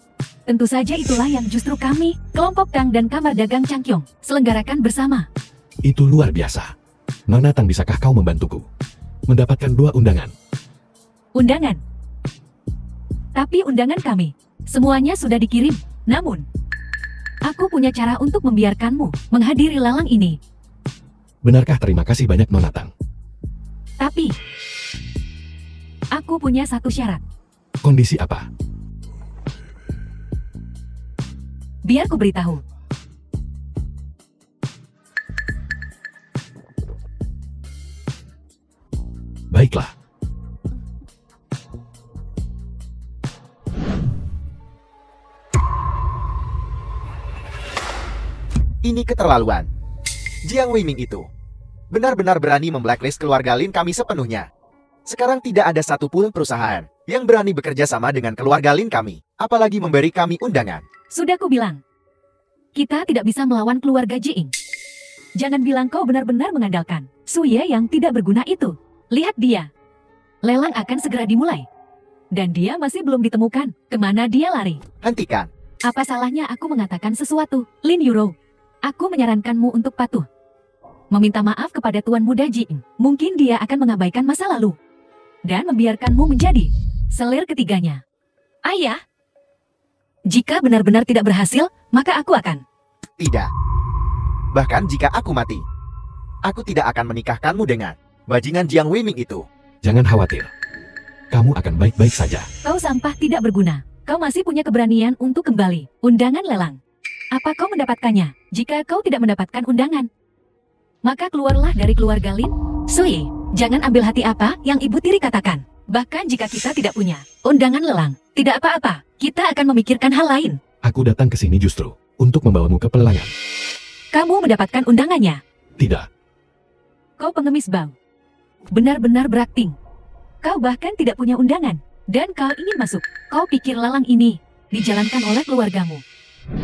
Tentu saja itulah yang justru kami, kelompok Tang dan Kamar Dagang Changkyong, selenggarakan bersama. Itu luar biasa. Nona Tang, bisakah kau membantuku mendapatkan 2 undangan? Undangan. Tapi undangan kami, semuanya sudah dikirim. Namun, aku punya cara untuk membiarkanmu menghadiri lelang ini. Benarkah? Terima kasih banyak Nona Tang. Tapi, aku punya satu syarat. Kondisi apa? Biar ku beritahu. Baiklah. Ini keterlaluan. Jiang Weiming itu benar-benar berani memblacklist keluarga Lin kami sepenuhnya. Sekarang tidak ada satupun perusahaan yang berani bekerja sama dengan keluarga Lin kami, apalagi memberi kami undangan. Sudah ku bilang, kita tidak bisa melawan keluarga Jiing. Jangan bilang kau benar-benar mengandalkan Suye yang tidak berguna itu. Lihat dia. Lelang akan segera dimulai. Dan dia masih belum ditemukan. Kemana dia lari? Hentikan. Apa salahnya aku mengatakan sesuatu? Lin Yuro, aku menyarankanmu untuk patuh. Meminta maaf kepada Tuan Muda Jiing. Mungkin dia akan mengabaikan masa lalu. Dan membiarkanmu menjadi selir ketiganya. Ayah, jika benar-benar tidak berhasil, maka aku akan. Tidak. Bahkan jika aku mati, aku tidak akan menikahkanmu dengan bajingan Jiang Weiming itu. Jangan khawatir. Kamu akan baik-baik saja. Kau sampah tidak berguna. Kau masih punya keberanian untuk kembali. Undangan lelang. Apa kau mendapatkannya? Jika kau tidak mendapatkan undangan, maka keluarlah dari keluarga Lin. Sui, jangan ambil hati apa yang ibu tiri katakan. Bahkan jika kita tidak punya undangan lelang, tidak apa-apa. Kita akan memikirkan hal lain. Aku datang ke sini justru untuk membawamu ke pelelangan. Kamu mendapatkan undangannya. Tidak. Kau pengemis bau. Benar-benar berakting. Kau bahkan tidak punya undangan. Dan kau ingin masuk. Kau pikir lelang ini dijalankan oleh keluargamu.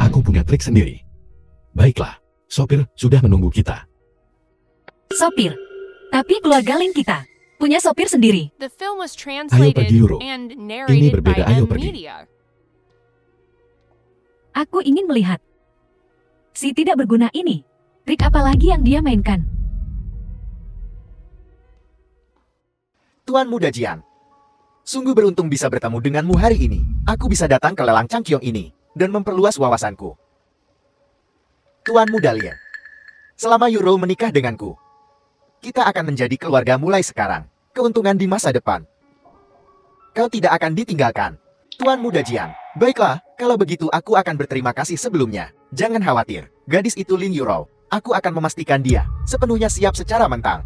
Aku punya trik sendiri. Baiklah, sopir sudah menunggu kita. Sopir. Tapi keluarga Lin kita punya sopir sendiri. The film was Ayo translated pergi, Euro. and Ini narrated by berbeda, ayo M pergi. Media. Aku ingin melihat si tidak berguna ini. Trik apa lagi yang dia mainkan? Tuan Muda Jian. Sungguh beruntung bisa bertemu denganmu hari ini. Aku bisa datang ke lelang Changqiong ini dan memperluas wawasanku. Tuan Muda Lin. Selama Euro menikah denganku, kita akan menjadi keluarga mulai sekarang. Keuntungan di masa depan. Kau tidak akan ditinggalkan. Tuan Muda Jian. Baiklah, kalau begitu aku akan berterima kasih sebelumnya. Jangan khawatir, gadis itu Lin Euro. Aku akan memastikan dia sepenuhnya siap secara mentang.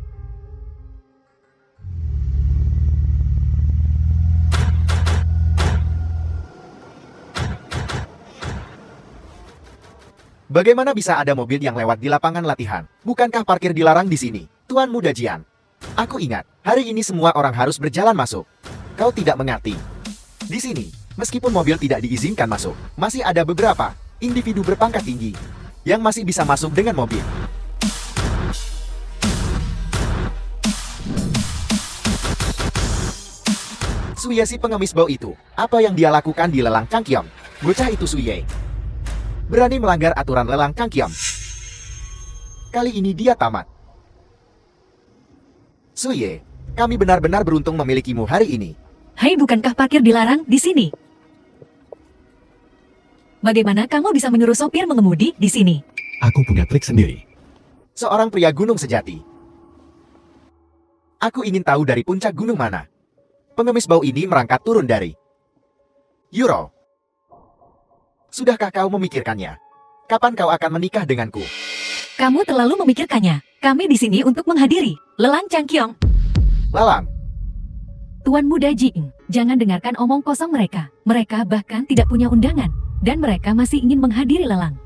Bagaimana bisa ada mobil yang lewat di lapangan latihan? Bukankah parkir dilarang di sini? Tuan Muda Jian. Aku ingat, hari ini semua orang harus berjalan masuk. Kau tidak mengerti. Di sini, meskipun mobil tidak diizinkan masuk, masih ada beberapa individu berpangkat tinggi yang masih bisa masuk dengan mobil. Suye si pengemis bau itu, apa yang dia lakukan di lelang Changqiong? Bocah itu Suye berani melanggar aturan lelang Changqiong. Kali ini dia tamat. Suye, kami benar-benar beruntung memilikimu hari ini. Hai, bukankah parkir dilarang di sini? Bagaimana kamu bisa menyuruh sopir mengemudi di sini? Aku punya trik sendiri. Seorang pria gunung sejati. Aku ingin tahu dari puncak gunung mana pengemis bau ini merangkak turun dari. Euro. Sudahkah kau memikirkannya? Kapan kau akan menikah denganku? Kamu terlalu memikirkannya. Kami di sini untuk menghadiri lelang Changqiong. Lalang. Tuan Muda Jing, jangan dengarkan omong kosong mereka. Mereka bahkan tidak punya undangan. Dan mereka masih ingin menghadiri lelang.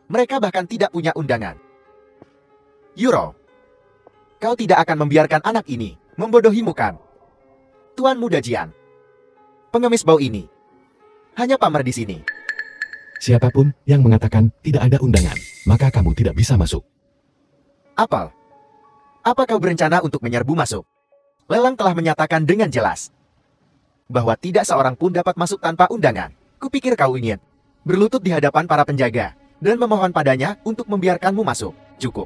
Mereka bahkan tidak punya undangan. Euro. Kau tidak akan membiarkan anak ini membodohimu kan? Tuan Muda Jian. Pengemis bau ini hanya pamer di sini. Siapapun yang mengatakan tidak ada undangan, maka kamu tidak bisa masuk. Apal. Apa kau berencana untuk menyerbu masuk? Lelang telah menyatakan dengan jelas bahwa tidak seorang pun dapat masuk tanpa undangan. Kupikir kau ingin berlutut di hadapan para penjaga dan memohon padanya untuk membiarkanmu masuk. Cukup.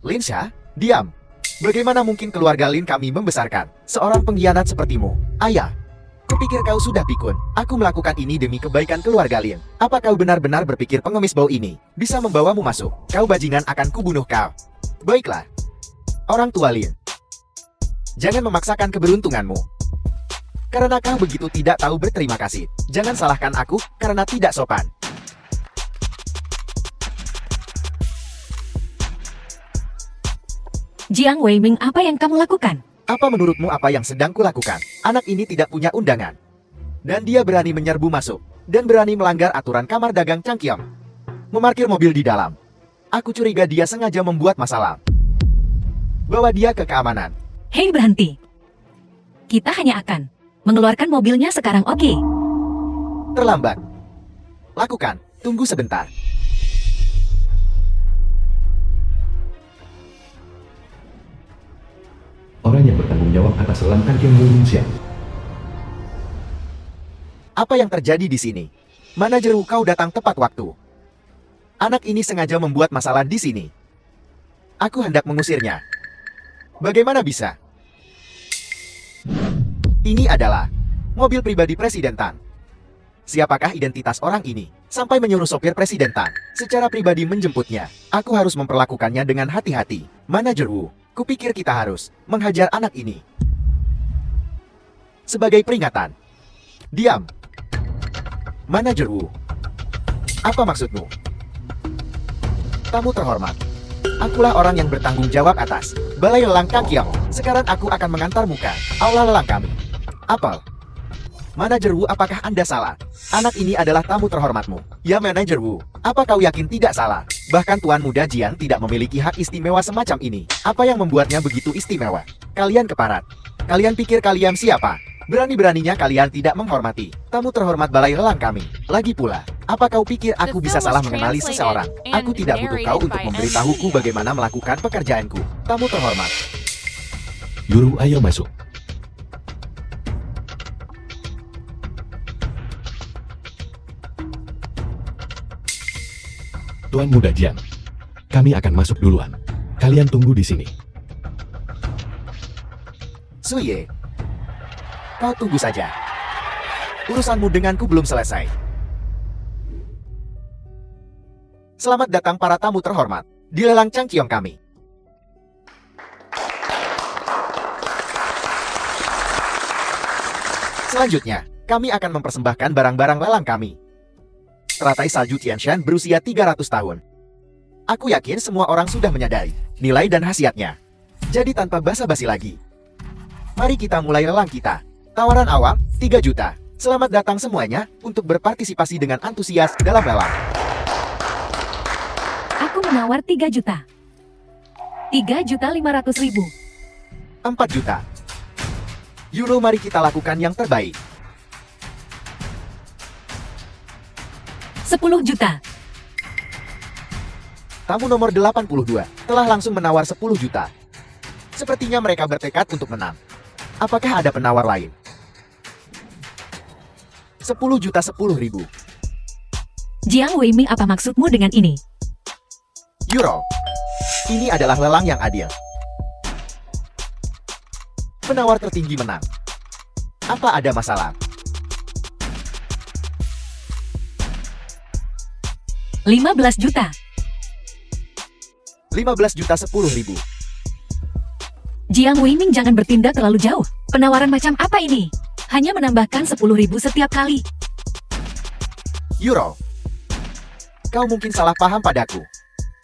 Lin Sha, diam. Bagaimana mungkin keluarga Lin kami membesarkan seorang pengkhianat sepertimu? Ayah, kupikir kau sudah pikun. Aku melakukan ini demi kebaikan keluarga Lin. Apa kau benar-benar berpikir pengemis bau ini bisa membawamu masuk? Kau bajingan, akan kubunuh kau. Baiklah. Orang tua Lin, jangan memaksakan keberuntunganmu. Karena kau begitu tidak tahu berterima kasih. Jangan salahkan aku karena tidak sopan. Jiang Weiming, apa yang kamu lakukan? Apa menurutmu apa yang sedang kulakukan? Anak ini tidak punya undangan. Dan dia berani menyerbu masuk. Dan berani melanggar aturan kamar dagang Changqiong. Memarkir mobil di dalam. Aku curiga dia sengaja membuat masalah. Bawa dia ke keamanan. Hei, berhenti. Kita hanya akan mengeluarkan mobilnya sekarang, oke? Terlambat. Lakukan. Tunggu sebentar. Orang yang bertanggung jawab atas lelang Changqiong Indonesia. Apa yang terjadi di sini? Manajer kau datang tepat waktu. Anak ini sengaja membuat masalah di sini. Aku hendak mengusirnya. Bagaimana bisa? Ini adalah mobil pribadi Presiden Tan. Siapakah identitas orang ini sampai menyuruh sopir Presiden Tan secara pribadi menjemputnya? Aku harus memperlakukannya dengan hati-hati. Manajer Wu, kupikir kita harus menghajar anak ini. Sebagai peringatan. Diam. Manajer Wu. Apa maksudmu? Tamu terhormat. Akulah orang yang bertanggung jawab atas Balai Lelang Changqiong. Sekarang aku akan mengantarmu ke aula lelang kami. Apel. Manajer Wu, apakah Anda salah? Anak ini adalah tamu terhormatmu. Ya, Manajer Wu. Apa kau yakin tidak salah? Bahkan Tuan Muda Jian tidak memiliki hak istimewa semacam ini. Apa yang membuatnya begitu istimewa? Kalian keparat. Kalian pikir kalian siapa? Berani-beraninya kalian tidak menghormati tamu terhormat balai lelang kami. Lagi pula, apa kau pikir aku bisa salah mengenali seseorang? Aku tidak butuh kau untuk memberitahuku bagaimana melakukan pekerjaanku. Tamu terhormat. Yuru, ayo masuk. Tuan Muda Jiang, kami akan masuk duluan. Kalian tunggu di sini. Suye, kau tunggu saja. Urusanmu denganku belum selesai. Selamat datang para tamu terhormat di lelang Changqiong kami. Selanjutnya, kami akan mempersembahkan barang-barang lelang kami. Teratai salju Tianshan berusia 300 tahun. Aku yakin semua orang sudah menyadari nilai dan khasiatnya. Jadi tanpa basa-basi lagi, mari kita mulai lelang kita. Tawaran awal, 3 juta. Selamat datang semuanya untuk berpartisipasi dengan antusias dalam lelang. Aku menawar 3 juta. 3.500.000. 4 juta. Euro, mari kita lakukan yang terbaik. 10 juta. Tamu nomor 82 telah langsung menawar 10 juta. Sepertinya mereka bertekad untuk menang. Apakah ada penawar lain? 10 juta 10.000. Jiang Weiming, apa maksudmu dengan ini? Euro. Ini adalah lelang yang adil. Penawar tertinggi menang. Apa ada masalah? 15 juta. 15 juta 10.000. Jiang Weiming, jangan bertindak terlalu jauh. Penawaran macam apa ini? Hanya menambahkan 10.000 setiap kali. Euro. Kau mungkin salah paham padaku.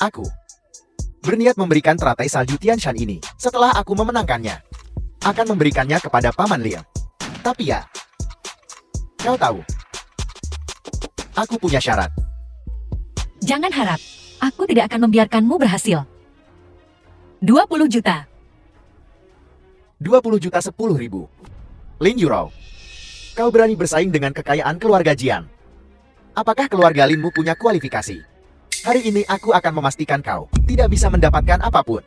Aku berniat memberikan teratai salju Tianshan ini setelah aku memenangkannya. Akan memberikannya kepada Paman Liang. Tapi ya, kau tahu, aku punya syarat. Jangan harap. Aku tidak akan membiarkanmu berhasil. 20 juta. 20 juta 10.000. Lin Yuro, kau berani bersaing dengan kekayaan keluarga Jiang. Apakah keluarga Linmu punya kualifikasi? Hari ini aku akan memastikan kau tidak bisa mendapatkan apapun.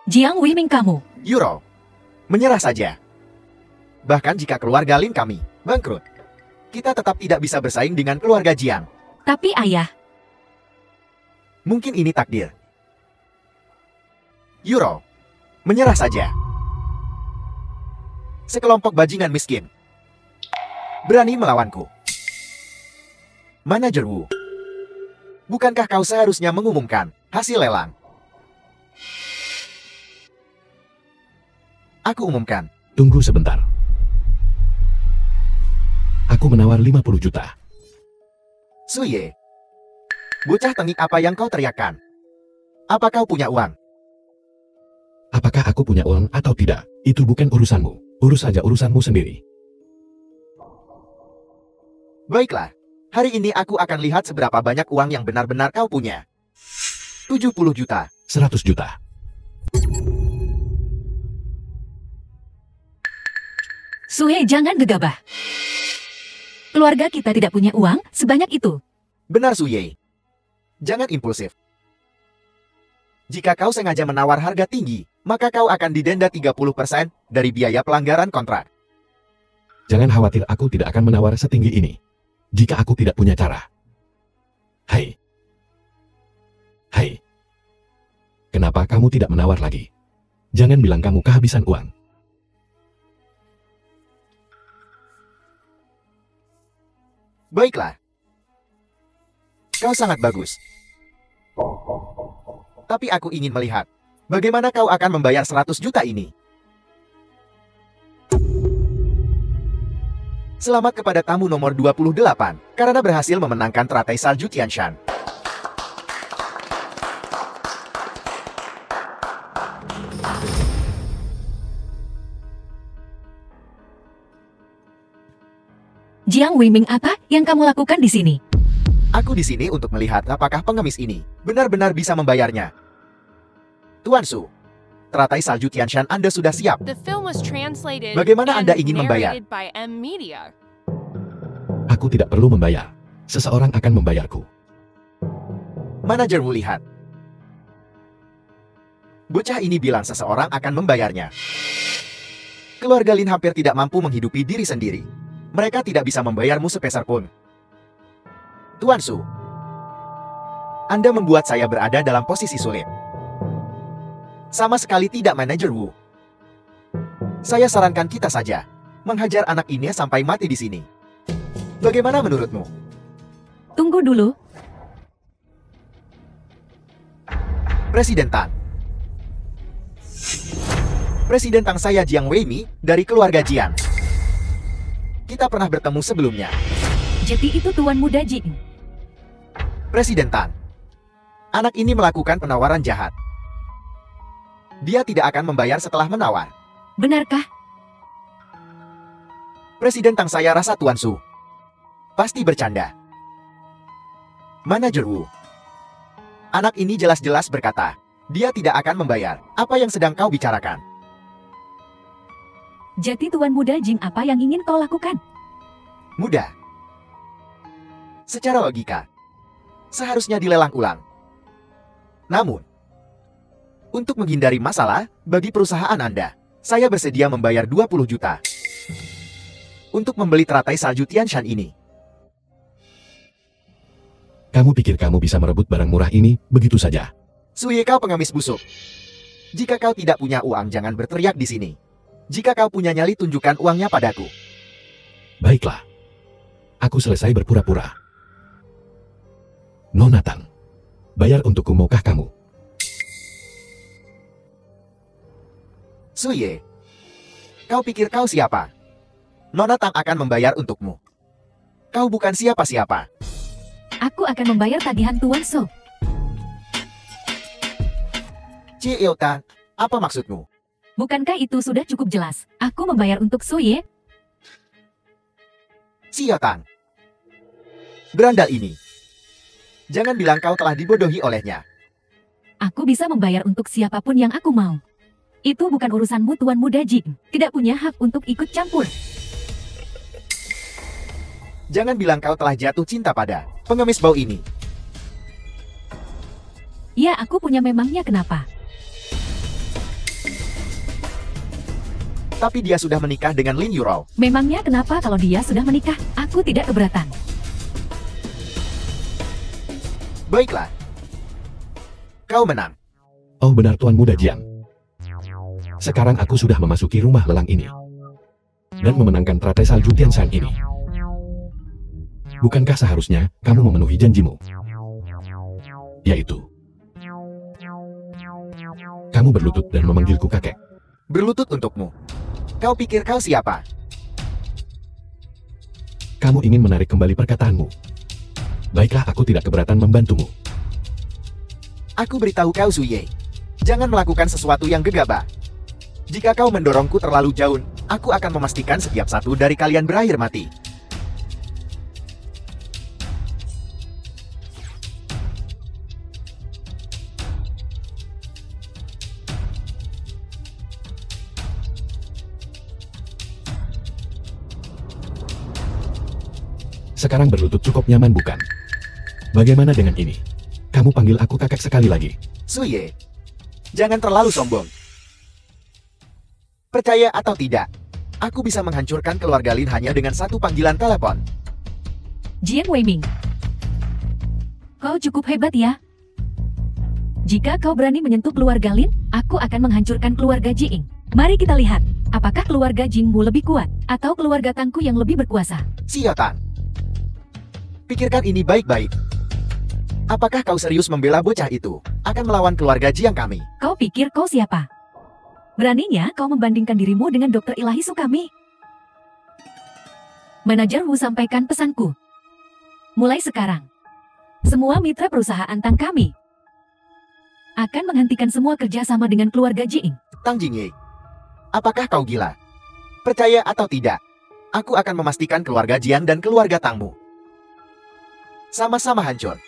Jiang Weiming, kamu. Yuro, menyerah saja. Bahkan jika keluarga Lin kami bangkrut, kita tetap tidak bisa bersaing dengan keluarga Jiang. Tapi ayah, mungkin ini takdir. Yuro, menyerah saja. Sekelompok bajingan miskin berani melawanku. Manajer Wu, bukankah kau seharusnya mengumumkan hasil lelang? Aku umumkan. Tunggu sebentar. Aku menawar 50 juta. Suye, bocah tengik, apa yang kau teriakkan? Apa kau punya uang? Apakah aku punya uang atau tidak? Itu bukan urusanmu. Urus saja urusanmu sendiri. Baiklah, hari ini aku akan lihat seberapa banyak uang yang benar-benar kau punya. 70 juta. 100 juta. Sue, jangan gegabah. Keluarga kita tidak punya uang sebanyak itu. Benar, Suye. Jangan impulsif. Jika kau sengaja menawar harga tinggi, maka kau akan didenda 30% dari biaya pelanggaran kontrak. Jangan khawatir, aku tidak akan menawar setinggi ini. Jika aku tidak punya cara. Hai. Hai. Kenapa kamu tidak menawar lagi? Jangan bilang kamu kehabisan uang. Baiklah. Kau sangat bagus. Tapi aku ingin melihat bagaimana kau akan membayar 100 juta ini. Selamat kepada tamu nomor 28 karena berhasil memenangkan teratai salju Tianshan. Jiang Weiming, apa yang kamu lakukan di sini? Aku di sini untuk melihat apakah pengemis ini benar-benar bisa membayarnya. Tuan Su, teratai salju Tianshan Anda sudah siap. The film was translated Bagaimana and Anda ingin membayar? narrated by M Media. Aku tidak perlu membayar. Seseorang akan membayarku. Manajer Wu lihat. Bocah ini bilang seseorang akan membayarnya. Keluarga Lin hampir tidak mampu menghidupi diri sendiri. Mereka tidak bisa membayarmu sepeser pun. Tuan Su, Anda membuat saya berada dalam posisi sulit. Sama sekali tidak, Manajer Wu. Saya sarankan kita saja menghajar anak ini sampai mati di sini. Bagaimana menurutmu? Tunggu dulu. Presiden Tang. Presiden Tang, saya Jiang Weimi dari keluarga Jiang. Kita pernah bertemu sebelumnya. Jadi itu Tuan Muda Jing. Presiden Tang. Anak ini melakukan penawaran jahat. Dia tidak akan membayar setelah menawar. Benarkah? Presiden Tang, saya rasa Tuan Su pasti bercanda. Manajer Wu. Anak ini jelas-jelas berkata, dia tidak akan membayar. Apa yang sedang kau bicarakan? Jadi Tuan Muda Jing, apa yang ingin kau lakukan? Mudah. Secara logika, seharusnya dilelang ulang. Namun, untuk menghindari masalah bagi perusahaan Anda, saya bersedia membayar 20 juta untuk membeli teratai salju Tianshan ini. Kamu pikir kamu bisa merebut barang murah ini begitu saja? Suye, kau pengemis busuk. Jika kau tidak punya uang, jangan berteriak di sini. Jika kau punya nyali, tunjukkan uangnya padaku. Baiklah. Aku selesai berpura-pura. Nona Tang, bayar untukku, maukah kamu? Suye, kau pikir kau siapa? Nona Tang akan membayar untukmu. Kau bukan siapa-siapa. Aku akan membayar tagihan Tuan So. Cio Tang, apa maksudmu? Bukankah itu sudah cukup jelas? Aku membayar untuk Soye. Cio Tang. Berandal ini. Jangan bilang kau telah dibodohi olehnya. Aku bisa membayar untuk siapapun yang aku mau. Itu bukan urusanmu, Tuan Muda Jing. Tidak punya hak untuk ikut campur. Jangan bilang kau telah jatuh cinta pada pengemis bau ini. Ya, aku punya, memangnya kenapa? Tapi dia sudah menikah dengan Lin Yurou. Memangnya kenapa kalau dia sudah menikah? Aku tidak keberatan. Baiklah. Kau menang. Oh benar, Tuan Muda Jiang. Sekarang aku sudah memasuki rumah lelang ini. Dan memenangkan teratai salju Tianshan ini. Bukankah seharusnya kamu memenuhi janjimu? Yaitu, kamu berlutut dan memanggilku kakek. Berlutut untukmu. Kau pikir kau siapa? Kamu ingin menarik kembali perkataanmu. Baiklah, aku tidak keberatan membantumu. Aku beritahu kau, Suye. Jangan melakukan sesuatu yang gegabah. Jika kau mendorongku terlalu jauh, aku akan memastikan setiap satu dari kalian berakhir mati. Sekarang berlutut cukup nyaman, bukan? Bagaimana dengan ini? Kamu panggil aku kakek sekali lagi. Suye, jangan terlalu sombong. Percaya atau tidak, aku bisa menghancurkan keluarga Lin hanya dengan satu panggilan telepon. Jiang Weiming, kau cukup hebat ya. Jika kau berani menyentuh keluarga Lin, aku akan menghancurkan keluarga Jing. Mari kita lihat, apakah keluarga Jingmu lebih kuat, atau keluarga Tangku yang lebih berkuasa. Xiao Tang, pikirkan ini baik-baik. Apakah kau serius membela bocah itu akan melawan keluarga Jiang kami? Kau pikir kau siapa? Beraninya kau membandingkan dirimu dengan Dokter Ilahi Sukami? Manajer Wu, sampaikan pesanku. Mulai sekarang, semua mitra perusahaan Tang kami akan menghentikan semua kerjasama dengan keluarga Jing. Tang Jingye, apakah kau gila? Percaya atau tidak, aku akan memastikan keluarga Jiang dan keluarga Tangmu sama-sama hancur.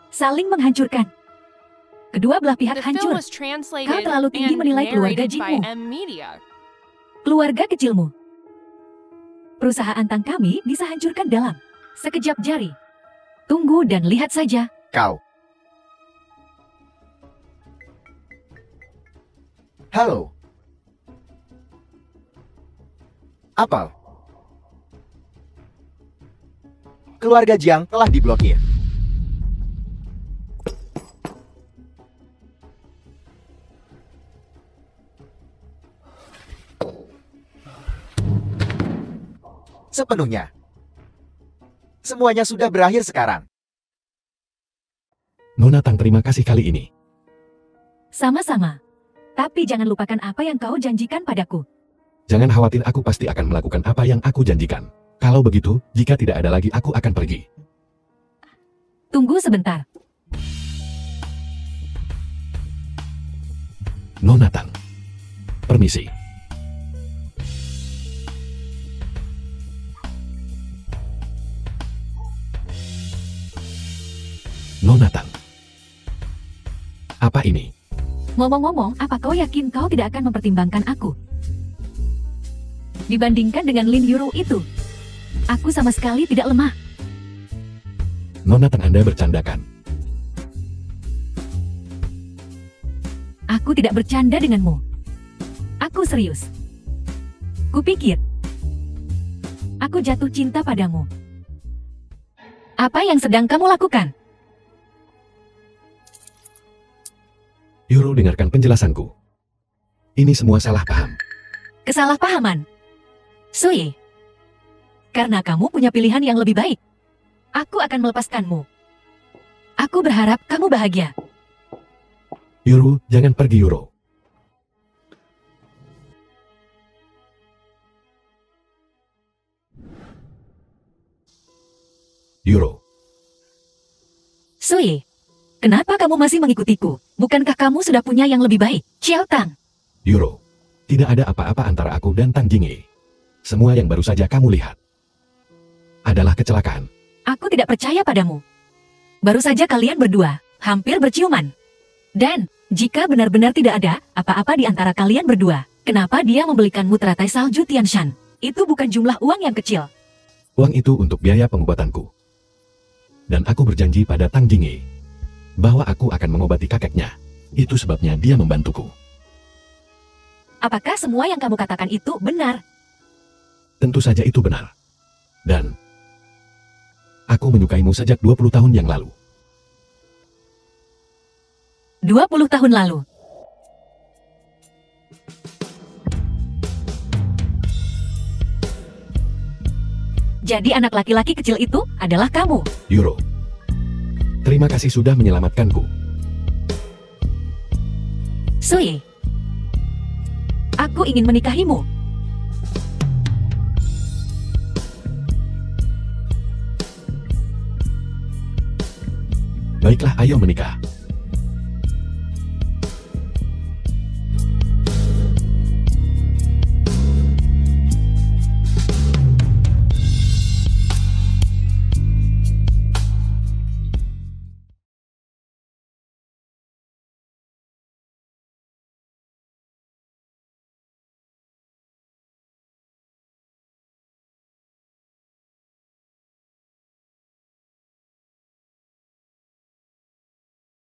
Saling menghancurkan. Kedua belah pihak The film hancur. was translated Kau terlalu tinggi and menilai keluarga narrated by Jingmu. M Media. Keluarga kecilmu. Perusahaan Tang kami bisa hancurkan dalam sekejap jari. Tunggu dan lihat saja. Kau. Halo. Apel. Keluarga Jiang telah diblokir. Sepenuhnya. Semuanya sudah berakhir sekarang. Nona Tang, terima kasih kali ini. Sama-sama. Tapi jangan lupakan apa yang kau janjikan padaku. Jangan khawatir, aku pasti akan melakukan apa yang aku janjikan. Kalau begitu, jika tidak ada lagi aku akan pergi. Tunggu sebentar. Nona Tang. Permisi. Nona Tang. Apa ini? Ngomong-ngomong, apa kau yakin kau tidak akan mempertimbangkan aku? Dibandingkan dengan Lin Yuru itu, aku sama sekali tidak lemah. Nona Tang, Anda bercandakan. Aku tidak bercanda denganmu. Aku serius. Kupikir aku jatuh cinta padamu. Apa yang sedang kamu lakukan? Yuro, dengarkan penjelasanku. Ini semua salah paham. Kesalahpahaman. Sui. Karena kamu punya pilihan yang lebih baik. Aku akan melepaskanmu. Aku berharap kamu bahagia. Yuro, jangan pergi, Yuro. Yuro. Sui. Kenapa kamu masih mengikutiku? Bukankah kamu sudah punya yang lebih baik? Xiao Tang. Yuro. Tidak ada apa-apa antara aku dan Tang Jingyi. Semua yang baru saja kamu lihat adalah kecelakaan. Aku tidak percaya padamu. Baru saja kalian berdua hampir berciuman. Dan, jika benar-benar tidak ada apa-apa di antara kalian berdua, kenapa dia membelikanmu teratai salju Tianshan? Itu bukan jumlah uang yang kecil. Uang itu untuk biaya pengobatanku. Dan aku berjanji pada Tang Jingyi bahwa aku akan mengobati kakeknya. Itu sebabnya dia membantuku. Apakah semua yang kamu katakan itu benar? Tentu saja itu benar. Dan aku menyukaimu sejak 20 tahun yang lalu. 20 tahun lalu. Jadi anak laki-laki kecil itu adalah kamu. Yuro. Terima kasih sudah menyelamatkanku. Sui. Aku ingin menikahimu. Baiklah, ayo menikah.